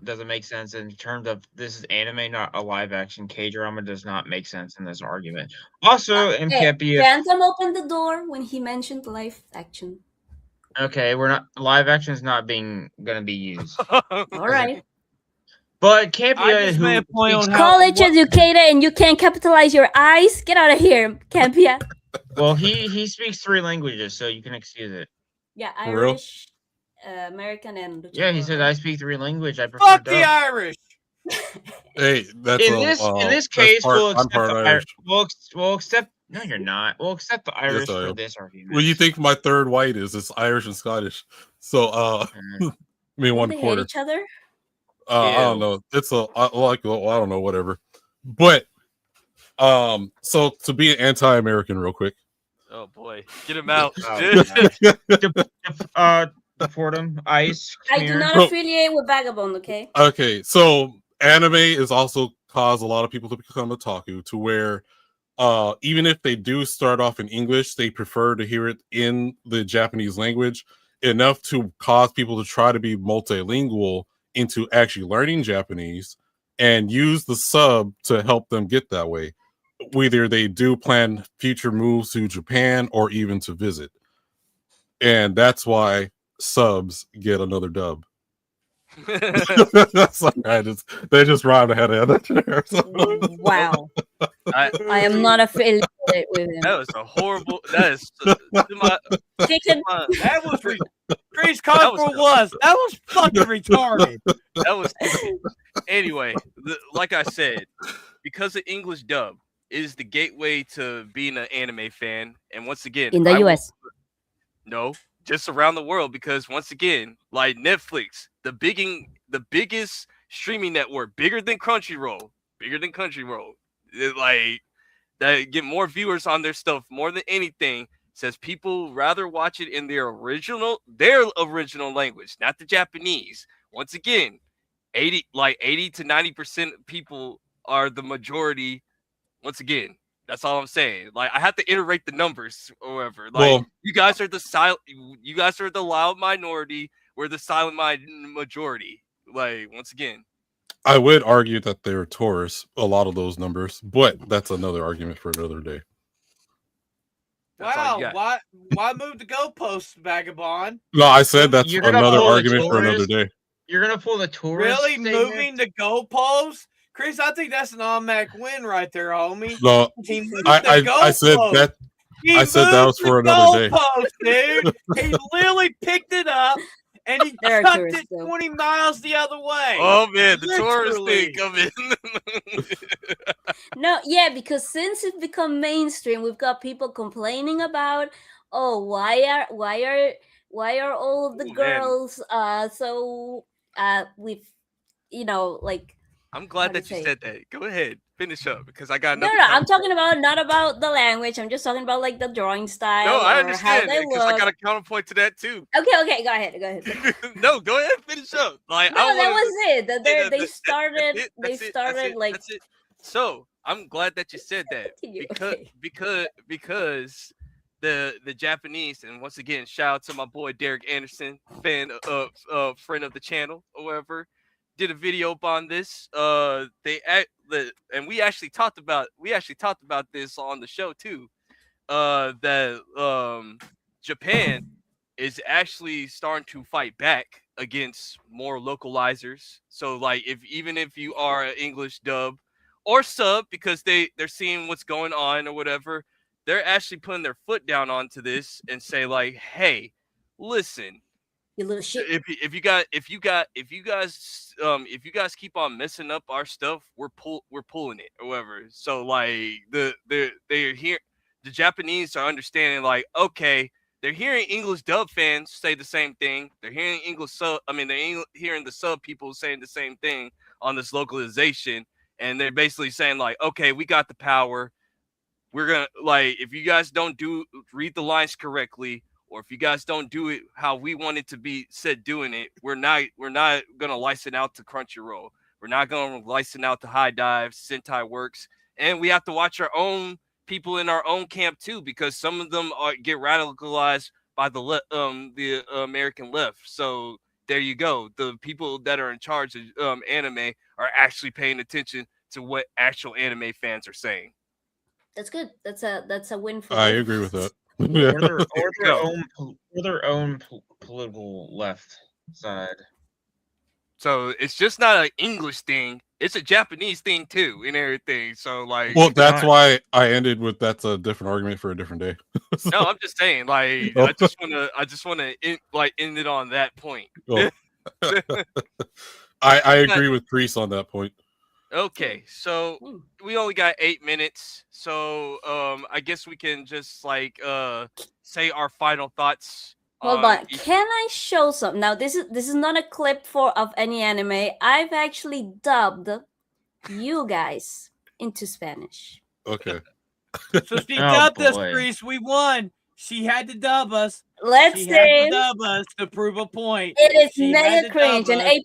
doesn't make sense in terms of this is anime, not a live action K drama. Does not make sense in this argument. Also, Hey, MKP. Phantom opened the door when he mentioned live action. Okay, we're not live action is not gonna be used. All right. But I Campia, just who made a point on speaks, how College educated and you can't capitalize your eyes? Get out of here, Campia. well, he speaks 3 languages, so you can excuse it. Yeah, For real? Irish, American, and Yeah, he luchador, said right? I speak 3 language. I prefer fuck the dub. Irish. hey, that's In a this that's case, part. we'll I'm accept part the Irish. we'll accept. No, you're not. We'll accept the Irish I for am. this argument. What do you think my third white is? It's Irish and Scottish. So I mean Don't one they hate quarter. each other? I don't know. It's I don't know, whatever. But so to be an anti-American real quick. Oh boy, get him out. Deport him. Ice. I Come do here. not Bro. affiliate with Vagabond, okay? Okay, so anime is also caused a lot of people to become otaku to where even if they do start off in English, they prefer to hear it in the Japanese language enough to cause people to try to be multilingual into actually learning Japanese and use the sub to help them get that way. Whether they do plan future moves to Japan or even to visit. And that's why subs get another dub. Sorry, they just rhymed ahead of that. Wow. I, I am not affiliated with him. that was a horrible. That is Chicken. That was Chris Cosgrove was. That was fucking retarded. That was anyway. Like I said, because of English dub is the gateway to being an anime fan, and once again, In the US. No, just around the world. Because once again, like Netflix, the biggest streaming network, bigger than Crunchyroll, like that get more viewers on their stuff more than anything. Says people rather watch it in their original language, not the Japanese. Once again, 80 to 90% of people are the majority. Once again, that's all I'm saying. Like, I have to iterate the numbers or whatever. Like, Well, you guys are the loud minority. we're the silent majority. Like once again, I would argue that they're tourists, a lot of those numbers, but that's another argument for another day. That's all you Wow, got. why move the goalposts, Vagabond? No, I said that's You're gonna another pull the argument for another tourist? day. You're gonna pull the tourist Really statement? moving the goalposts? Chris, I think that's an automatic win right there, homie. No, He moved I said that. He I said that moved was for the another day. goalpost, dude. He literally picked it up and he There are chucked tourists, it though. 20 miles the other way. Oh man, the tourist Literally. thing coming. No, yeah, because since it's become mainstream, we've got people complaining about, oh, why are all of the Ooh, man. girls so with like I'm How glad to that you say? said that. Go ahead, finish up because I got no, another. no, I'm counter- talking about not about the language. I'm just talking about like the No, style I or how understand they because I look. got a counterpoint to that too. Okay, go ahead. No, go ahead, finish up. Like No, I that was. was it. That Hey, they started like that's it. So I'm glad that you said that Continue, because the Japanese, and once again shout out to my boy Derek Anderson, friend of the channel or whatever, did a video up on this. And we actually talked about this on the show too. That Japan is actually starting to fight back against more localizers. So like even if you are an English dub or sub because they're seeing what's going on or whatever, they're actually putting their foot down onto this and say like, hey, listen, you little shit. if you guys keep on messing up our stuff, we're pulling it or whatever. So like they're here, the Japanese are understanding like, okay, they're hearing English dub fans say the same thing. They're hearing hearing the sub people saying the same thing on this localization, and they're basically saying like, okay, we got the power. We're gonna like if you guys don't read the lines correctly, or if you guys don't do it how we want it to be said doing it, we're not gonna license out to Crunchyroll. We're not gonna license out to High Dive, Sentai Works, and we have to watch our own people in our own camp too, because some of them get radicalized by the American left. So there you go. The people that are in charge of anime are actually paying attention to what actual anime fans are saying. That's good. That's a win for I both agree of with us. that. or their own political left side. So it's just not an English thing; it's a Japanese thing too, and everything. So like, Well, that's not- why I ended with that's a different argument for a different day. no, I'm just saying, like, Oh. I just wanna end it on that point. Well, I agree with Kreese on that point. Okay, so Hmm. we only got 8 minutes, so I guess we can just like say our final thoughts. Hold on. Can I show some? Now this is not a clip of any anime. I've actually dubbed you guys into Spanish. Okay. So she Oh, dubbed us, boy. Grease. We won. She had to dub us. Let's She had to see. dub us to prove a point. It is She had mega to cringe, dub and us.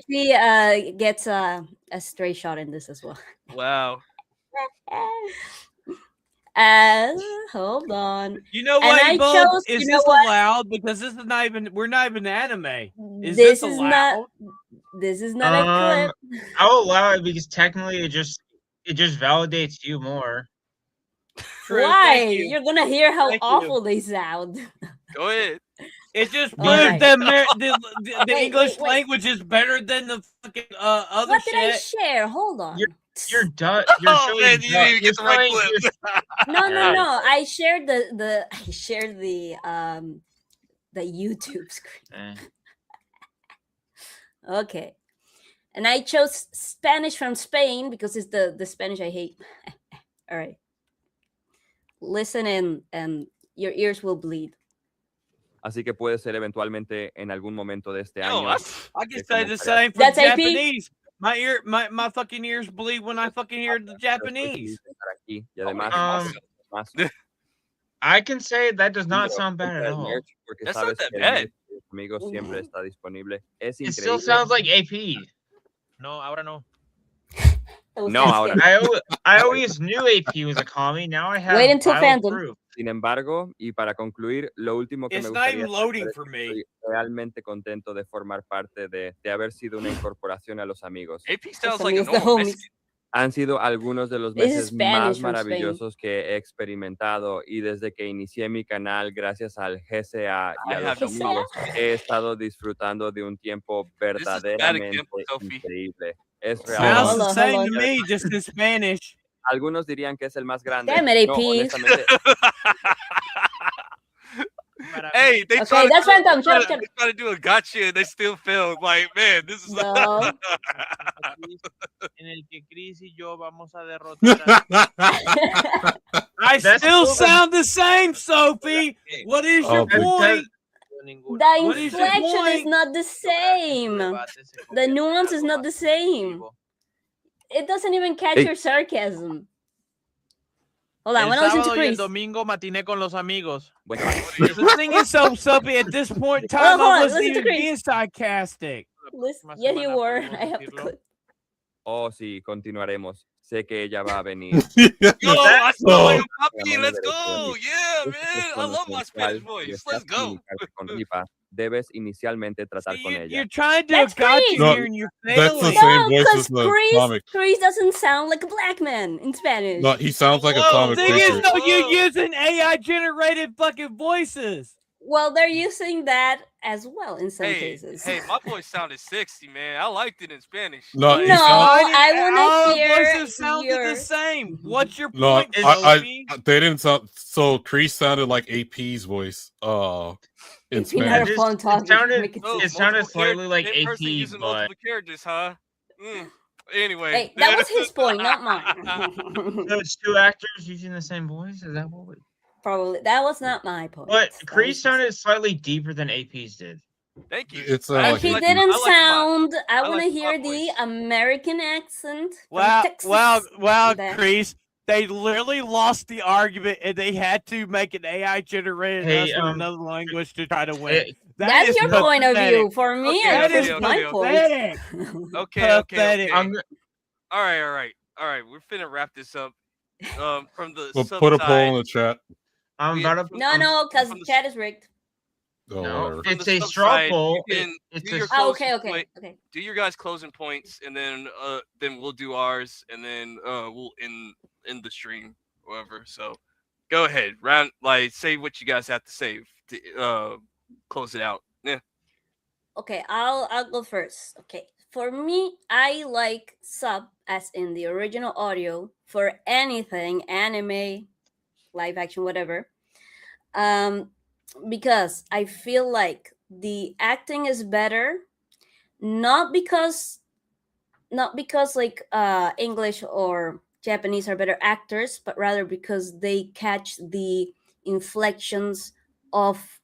AP gets a stray shot in this as well. Wow. Hold on. You know And what, I Ebon? chose- Is you know this what? allowed? Because this is not even. We're not even anime. Is This this is allowed? This is not a clip. I'll allow it because technically it just validates you more. True, Why? thank you. You're gonna hear how Thank you. awful they sound. Go ahead. It just All proves right. that the Wait, English wait. language is better than the fucking other What did I shit. share? Hold on. You're done. You're Oh showing. man, you didn't even get the right you're clip. No. I shared the YouTube screen. Eh. Okay. And I chose Spanish from Spain because it's the Spanish I hate. All right. Listen in and your ears will bleed. Así que puede ser eventualmente en algún momento de este Yo, año. I can que say the comenzaría same for That's AP? Japanese. My fucking ears bleed when I fucking hear the a Japanese. estar aquí y además más I can say that does not sound bad at el all. merch, porque That's sabes not that que el bad. merch de tus amigos siempre está disponible. Es It increíble. still sounds like AP. No, ahora no. That was No, kinda ahora scary. I always knew AP was a commie. Now I have Wait until viral Phantom. proof. Sin embargo, y para concluir, lo último que It's me not gustaría even loading decir es for que me. estoy realmente contento de formar parte de haber sido una incorporación a los amigos. AP Just sounds like a amigos, the normal homies. Mexican. Han sido algunos de los This is meses Spanish más from Spain. maravillosos que he experimentado y desde que inicié mi canal gracias al GCA y I a los have no GCA? amigos he estado disfrutando de un tiempo This is a bad verdaderamente example, Sophie. increíble. Es Yeah. Sounds realmente the Hold same on. to me, just in Spanish. algunos dirían que es el más grande. Damn it, No, AP. honestamente, Hey, they Okay, try to that's do, Phantom. they try Shut to, up. they try to do a gotcha and they still failed. Like, man, this is No. En el que Chris y yo vamos a derrotar I That's still cool. sound the same, Sophie. What is your Okay. point? The What is your inflection is point? not the same. The nuance is not the same. It doesn't even catch Hey. your sarcasm. Hold on, I El want to listen to sábado y el Chris. domingo matiné con los amigos. bueno, The thing is, Sophie, at this point in time, Well, hold I on, wasn't listen to even Chris. being sarcastic. Listen, Más yes, you semana were. podemos I have the decirlo. clip. oh sí, continuaremos. Sé que ella va a venir. Yo, I sound like a puppy. Tamaño Let's de go. lecciones. Yeah, Este man. es I con love el my Spanish cual voice. deseas Let's go. comunicarte con Ripa, debes inicialmente tratar See, con ella. you're trying to do That's a gotcha Chris. No, here and you're That's the failing. same No, voice because as the comic. Chris doesn't sound like a black man in Spanish. No, he sounds like a Whoa, comic Thing is, creature. though, you're Whoa. using AI generated fucking voices. Well, they're using that as well in some cases. Hey, my voice sounded sexy, man. I liked it in Spanish. No, Like, he No, sounds. I All want to the hear voices sounded your. the same. What's your No, point, I, Sophie? they didn't sound. So Kreese sounded like AP's voice. In If you're not a Spanish. phone talk, It sounded make it oh, sense. it sounded multiple slightly like in person AP, using but multiple characters, huh? Anyway. Hey, that was his point, not mine. those two actors using the same voice. Is that what? Probably that was not my point. But That Kreese was just- sounded slightly deeper than AP's did. Thank you. It I sounded And like he like AP. didn't I like my- sound. I I want like to my hear the voice. American accent. From Well, Texas. well, That- Kreese, they literally lost the argument and they had to make an AI generated Hey, us with another language to try to win. It- That's is your point of pathetic. view. For me, Okay, I That chose is okay, my okay, point. pathetic. Okay. Pathetic. I'm, All right. We're finna wrap this up. From the Well, sub put a poll side, in the chat. I'm about to. No, I'm- no, because From the- chat is rigged. Oh, No, whatever. From it's the a sub straw side, poll. you can It's do a your Oh, closing okay. point. Okay. Do your guys' closing points, and then we'll do ours, and then we'll end the stream, whatever. So, go ahead, say what you guys have to say to close it out. Yeah. Okay, I'll go first. Okay. For me, I like sub as in the original audio for anything, anime, live action, whatever. Because I feel like the acting is better, not because like English or Japanese are better actors, but rather because they catch the inflections of,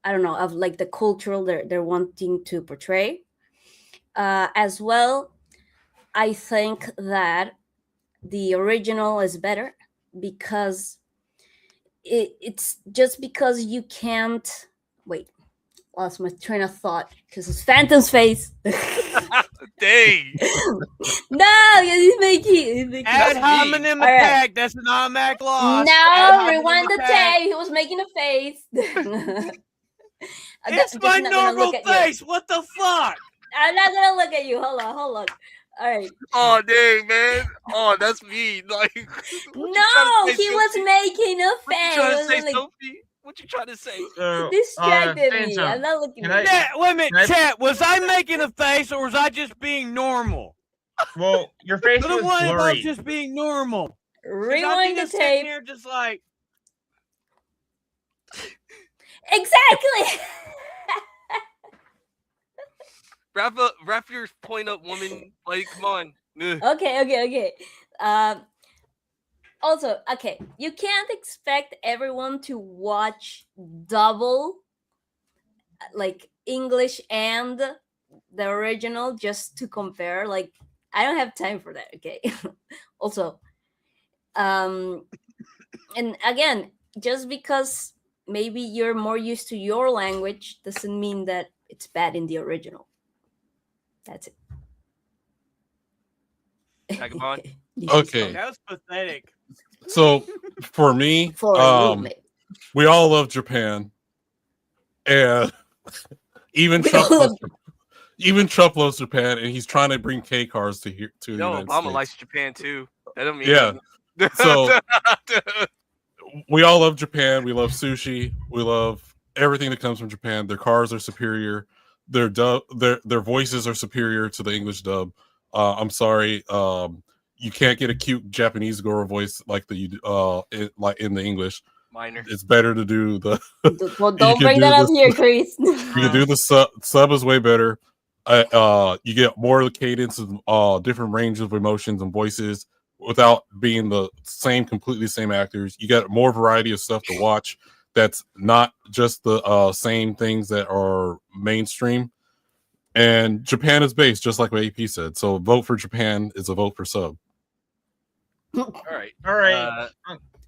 I don't know, of like the cultural they're wanting to portray. As well, I think that the original is better because it's just because you can't wait. Lost my train of thought because it's Phantom's face. Dang. No, he's making Ad That's me. hominem All right. attack. That's an automatic loss. Ad No, hominem rewind the attack. tape. He was making a face. It's I'm my just not gonna normal look at you. face. What the fuck? I'm not gonna look at you. Hold on. All right. Oh dang, man. Oh, that's me. Like, what you No, trying to say, he was Sophie? making a What you face. trying It to was say, like, Sophie? What you trying to say? So, distracted me. Phantom, I'm not looking can at I- you. Yeah, wait a minute, Can I- chat. Was I making a face or was I just being normal? well, your face The was one if I was blurry. just being normal. 'Cause I'd be Rewind the just sitting tape. here just like, Exactly. Wrap your point up, woman. Like, come on. Ugh. Okay. Also, okay, you can't expect everyone to watch double, like English and the original just to compare. Like, I don't have time for that. Okay. Also, and again, just because maybe you're more used to your language doesn't mean that it's bad in the original. That's it. Vagabond. Okay. That was pathetic. So for me, For a remake. we all love Japan, and even We Trump all loves, love- even Trump loves Japan, and he's trying to bring K cars to here to the No, United Obama States. likes Japan too. That don't mean Yeah. nothing. So we all love Japan. We love sushi. We love everything that comes from Japan. Their cars are superior. Their voices are superior to the English dub. I'm sorry. You can't get a cute Japanese girl voice like like in the English. Minor. It's better to do the. Well, You don't can bring do that up this- here, Chris. You can do the sub is way better. You get more of the cadence of different range of emotions and voices without being the completely same actors. You got more variety of stuff to watch. That's not just the same things that are mainstream. And Japan is based, just like what AP said. So a vote for Japan is a vote for sub. All right. All right.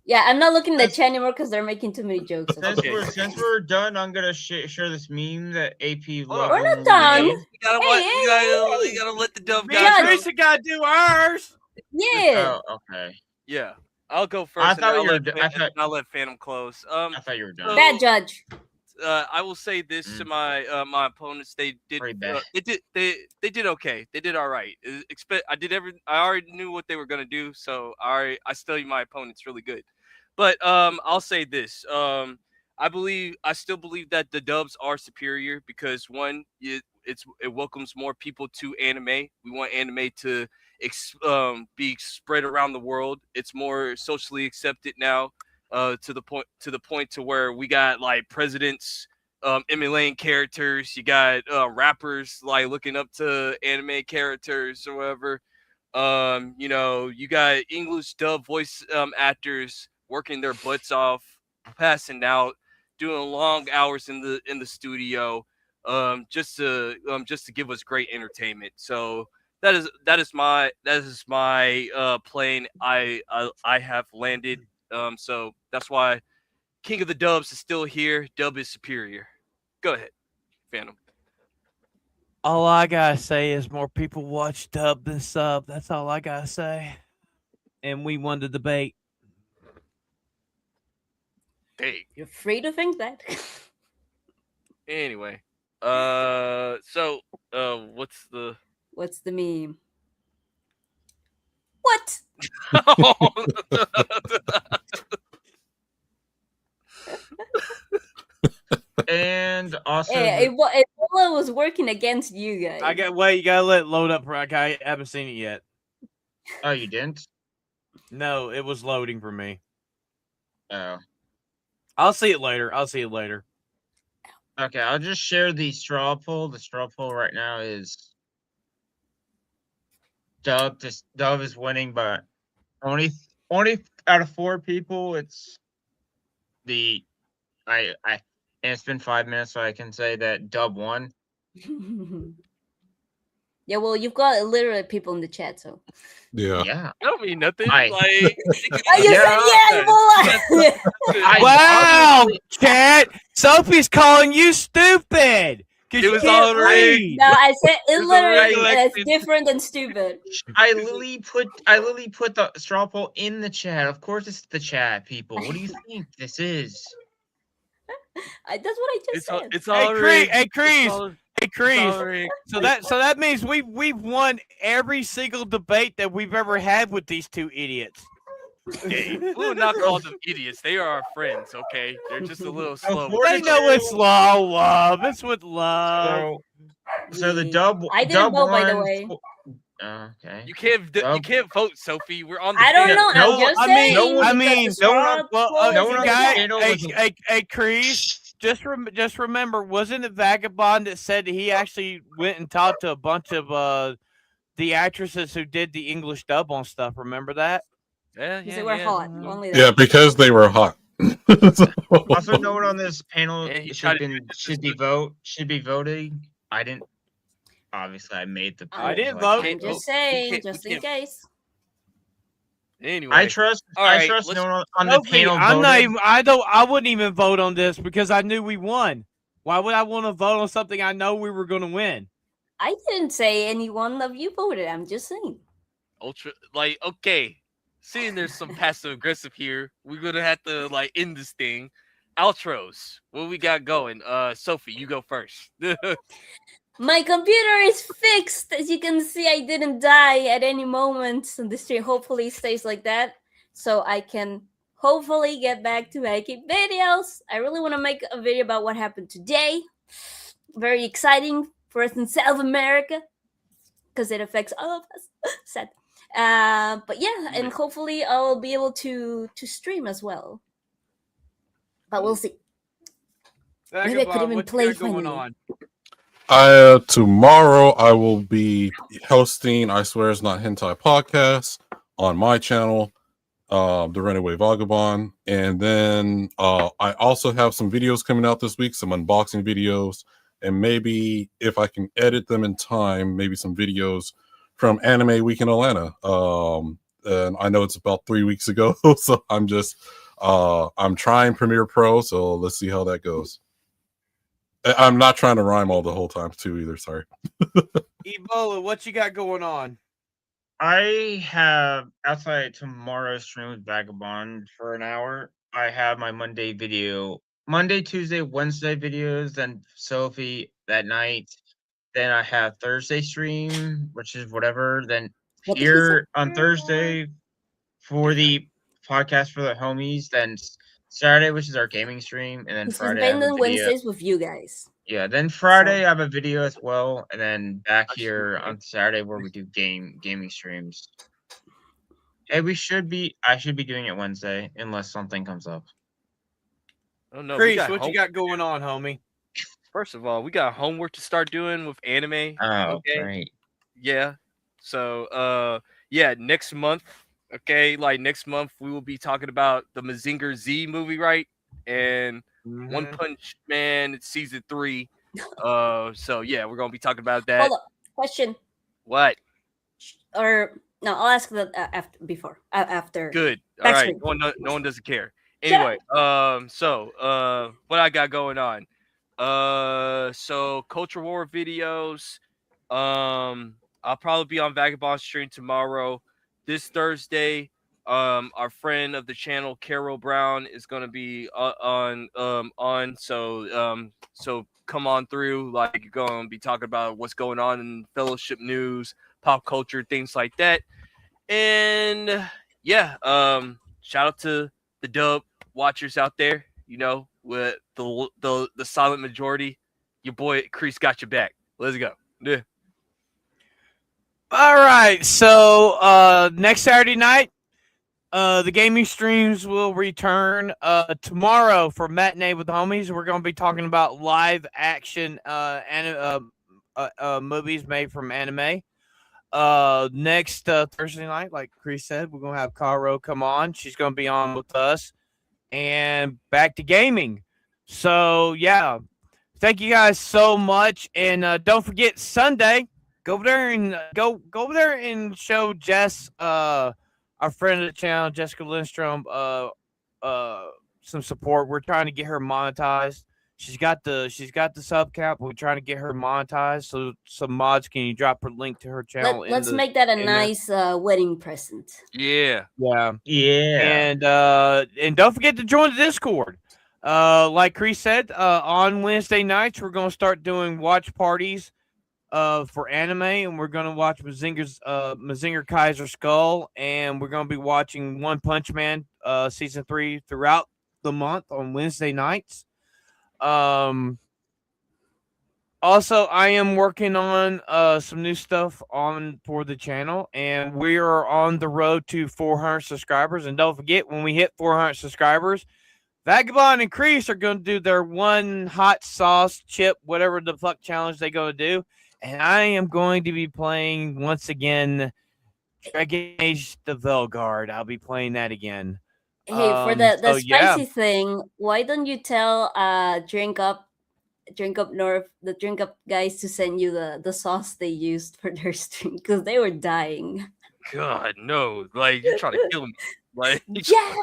Yeah, I'm not looking at the That's- chat anymore because they're making too many jokes. Okay. Since we're done, I'm gonna share this meme that AP Hold on. lovingly We're not done. made. You gotta, Hey, you gotta let the dub Me and guys go. Teresa gotta do ours. Yeah. Oh, okay. Yeah, I'll go first. thought and you were I'll let Phantom close. I thought you were done. Bad judge. I will say this to my my opponents. They did. Pretty bad. They did okay. They did all right. I already knew what they were gonna do, so I studied my opponents really good. But I'll say this. I still believe that the dubs are superior because one, it welcomes more people to anime. We want anime to be spread around the world. It's more socially accepted now. To the point to where we got like presidents emulating characters. You got rappers like looking up to anime characters or whatever. You got English dub voice actors working their butts off, passing out, doing long hours in the studio, just to give us great entertainment. So that is my plane. I have landed. So that's why King of the Dubs is still here. Dub is superior. Go ahead, Phantom. All I gotta say is more people watch dub than sub. That's all I gotta say. And we won the debate. Dang. You're free to think that. Anyway, so what's the? What's the meme? What? And also, Hey, Ebola was working against you guys. You gotta let it load up. I haven't seen it yet. oh, you didn't? No, it was loading for me. Oh, I'll see it later. okay. I'll just share the straw poll. The straw poll right now is Dub. Dub is winning, but only out of 4 people. It's the and it's been 5 minutes, so I can say that Dub won. Yeah, well, you've got literally people in the chat, so. Yeah. Yeah. I don't mean nothing. I- Like, Oh, you said yeah, Ebola! Wow, chat. Sophie's calling you stupid. 'Cause It you was can't all right. read. No, I said it It's literally alright. is different than stupid. I literally put the straw poll in the chat. Of course, it's the chat, people. What do you think this is? That's what I just said. It's Hey, all Cree- rigged. hey, Crease. It's all- Hey, it's Crease. all rigged. So that means we've won every single debate that we've ever had with these two idiots. Hey, we will not call them idiots. They are our friends, okay? They're just a little slow. Before They know it's love. It's with love. So the Dub. I didn't Dub vote, by the won way. fo- Okay. You can't vote, Sophie. We're on the I don't panel. know. No, I'm just I saying. mean- I because mean, the no one- straw Well, poll no is one in on the the chat. panel was- Crease, just remember, wasn't it Vagabond that said that he actually went and talked to a bunch of the actresses who did the English dub on stuff? Remember that? Yeah, Because they were hot. Only that. Yeah, because they were hot. Also, no one on this panel Yeah, he tried should to be voting. I didn't. Obviously, I made the. I didn't poll, vote. I'm just saying, can't- just we in can't- case. Anyway, I trust. All I right, trust let's- no one on the Sophie, panel. I'm not voted. even. I wouldn't even vote on this because I knew we won. Why would I want to vote on something I know we were going to win? I didn't say any one of you voted. I'm just saying. Ultra, like, okay, seeing there's some passive aggressive here, we're gonna have to like end this thing. Outros, what we got going? Sophie, you go first. My computer is fixed. As you can see, I didn't die at any moment on the stream. Hopefully, it stays like that, so I can hopefully get back to making videos. I really want to make a video about what happened today. Very exciting for us in South America because it affects all of us. Sad. But yeah, and hopefully I'll be able to stream as well. But we'll see. Maybe I could even what you play got going finally. on? Tomorrow I will be hosting I Swear It's Not Hentai podcast on my channel, The Runaway Vagabond. And then I also have some videos coming out this week, some unboxing videos, and maybe if I can edit them in time, maybe some videos from Anime Week in Atlanta. And I know it's about 3 weeks ago, so I'm just I'm trying Premiere Pro, so let's see how that goes. I'm not trying to rhyme all the whole time too either. Sorry. Ebola, what you got going on? I have outside tomorrow's stream with Vagabond for an hour. I have my Monday, Tuesday, Wednesday videos. Then Sophie that night. Then I have Thursday stream, which is whatever. Then What did he here say? on Thursday for the podcast for the homies. Then Saturday, which is our gaming stream, and then He's Friday I have a spending video. Wednesdays with you guys. Yeah, then Friday I have a video as well, and then back here on Saturday where we do gaming streams. Hey, I should be doing it Wednesday unless something comes up. Oh no, we Kreese, got what you got going on, homie? First of all, we got homework to start doing with anime. Oh, Okay. great. Yeah. So yeah, next month. Okay, like next month we will be talking about the Mazinger Z movie, right? And One Punch Man season 3. So yeah, we're gonna be talking about that. Hold up. Question. What? Or no, I'll ask that after. Good. All right. Backstream. No one doesn't care. Shut Anyway, so what I got going on? So Culture War videos. I'll probably be on Vagabond stream tomorrow. This Thursday, our friend of the channel, Carol Brown, is gonna be on. So come on through. Like, you're gonna be talking about what's going on in fellowship news, pop culture, things like that. And yeah, shout out to the dub watchers out there. You know, with the silent majority, your boy Kreese got your back. Let's go. Yeah. All right, so next Saturday night, the gaming streams will return tomorrow for Matinee with the Homies. We're going to be talking about live action movies made from anime. Next Thursday night, like Kreese said, we're going to have Caro come on. She's going to be on with us. And back to gaming. So, yeah, thank you guys so much. And don't forget, Sunday, go over there and show Jess, our friend of the channel, Jessica Lindstrom, some support. We're trying to get her monetized. She's got the sub cap. We're trying to get her monetized. So some mods, can you drop her link to her channel? Let's make that a nice wedding present. Yeah. And don't forget to join the Discord. Like Kreese said, on Wednesday nights we're gonna start doing watch parties for anime, and we're gonna watch Mazinger Kaiser Skull, and we're gonna be watching One Punch Man season 3 throughout the month on Wednesday nights. Also, I am working on some new stuff for the channel, and we are on the road to 400 subscribers. And don't forget, when we hit 400 subscribers, Vagabond and Kreese are going to do their one hot sauce chip, whatever the fuck challenge they're going to do. And I am going to be playing once again Dragon Age the Velguard. I'll be playing that again. Hey, for the spicy thing, why don't you tell Drink Up North, the Drink Up guys, to send you the sauce they used for their stream, because they were dying. God, no. Like, you're trying to kill me. Like, yeah.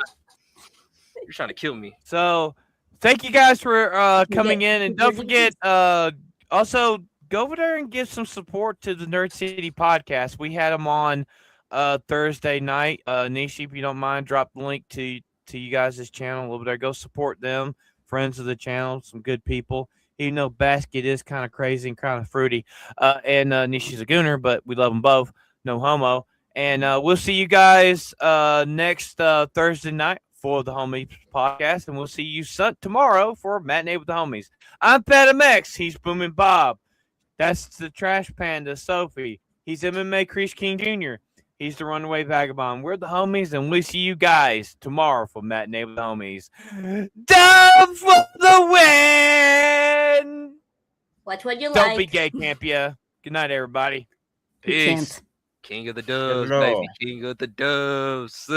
You're trying to kill me. So, thank you guys for coming in, and don't forget, also go over there and give some support to the Nerd City podcast. We had them on Thursday night. Nishi, if you don't mind, drop the link to you guys' channel over there. Go support them, friends of the channel, some good people. Even though Basket is kind of crazy and kind of fruity, and Nishi's a gooner, but we love them both. No homo. And we'll see you guys next Thursday night for the Homies podcast, and we'll see you tomorrow for Matinee with the Homies. I'm Phantom X. He's Booming Bob. That's the Trash Panda, Sophie. He's MMA-Kreese-King Jr. He's the Runaway Vagabond. We're the Homies, and we'll see you guys tomorrow for Matinee with the Homies. Down for the win! Watch what you Don't like. be gay, camp ya. Good night, everybody. You Peace. can't. King of the doves, Hello. baby. King of the doves.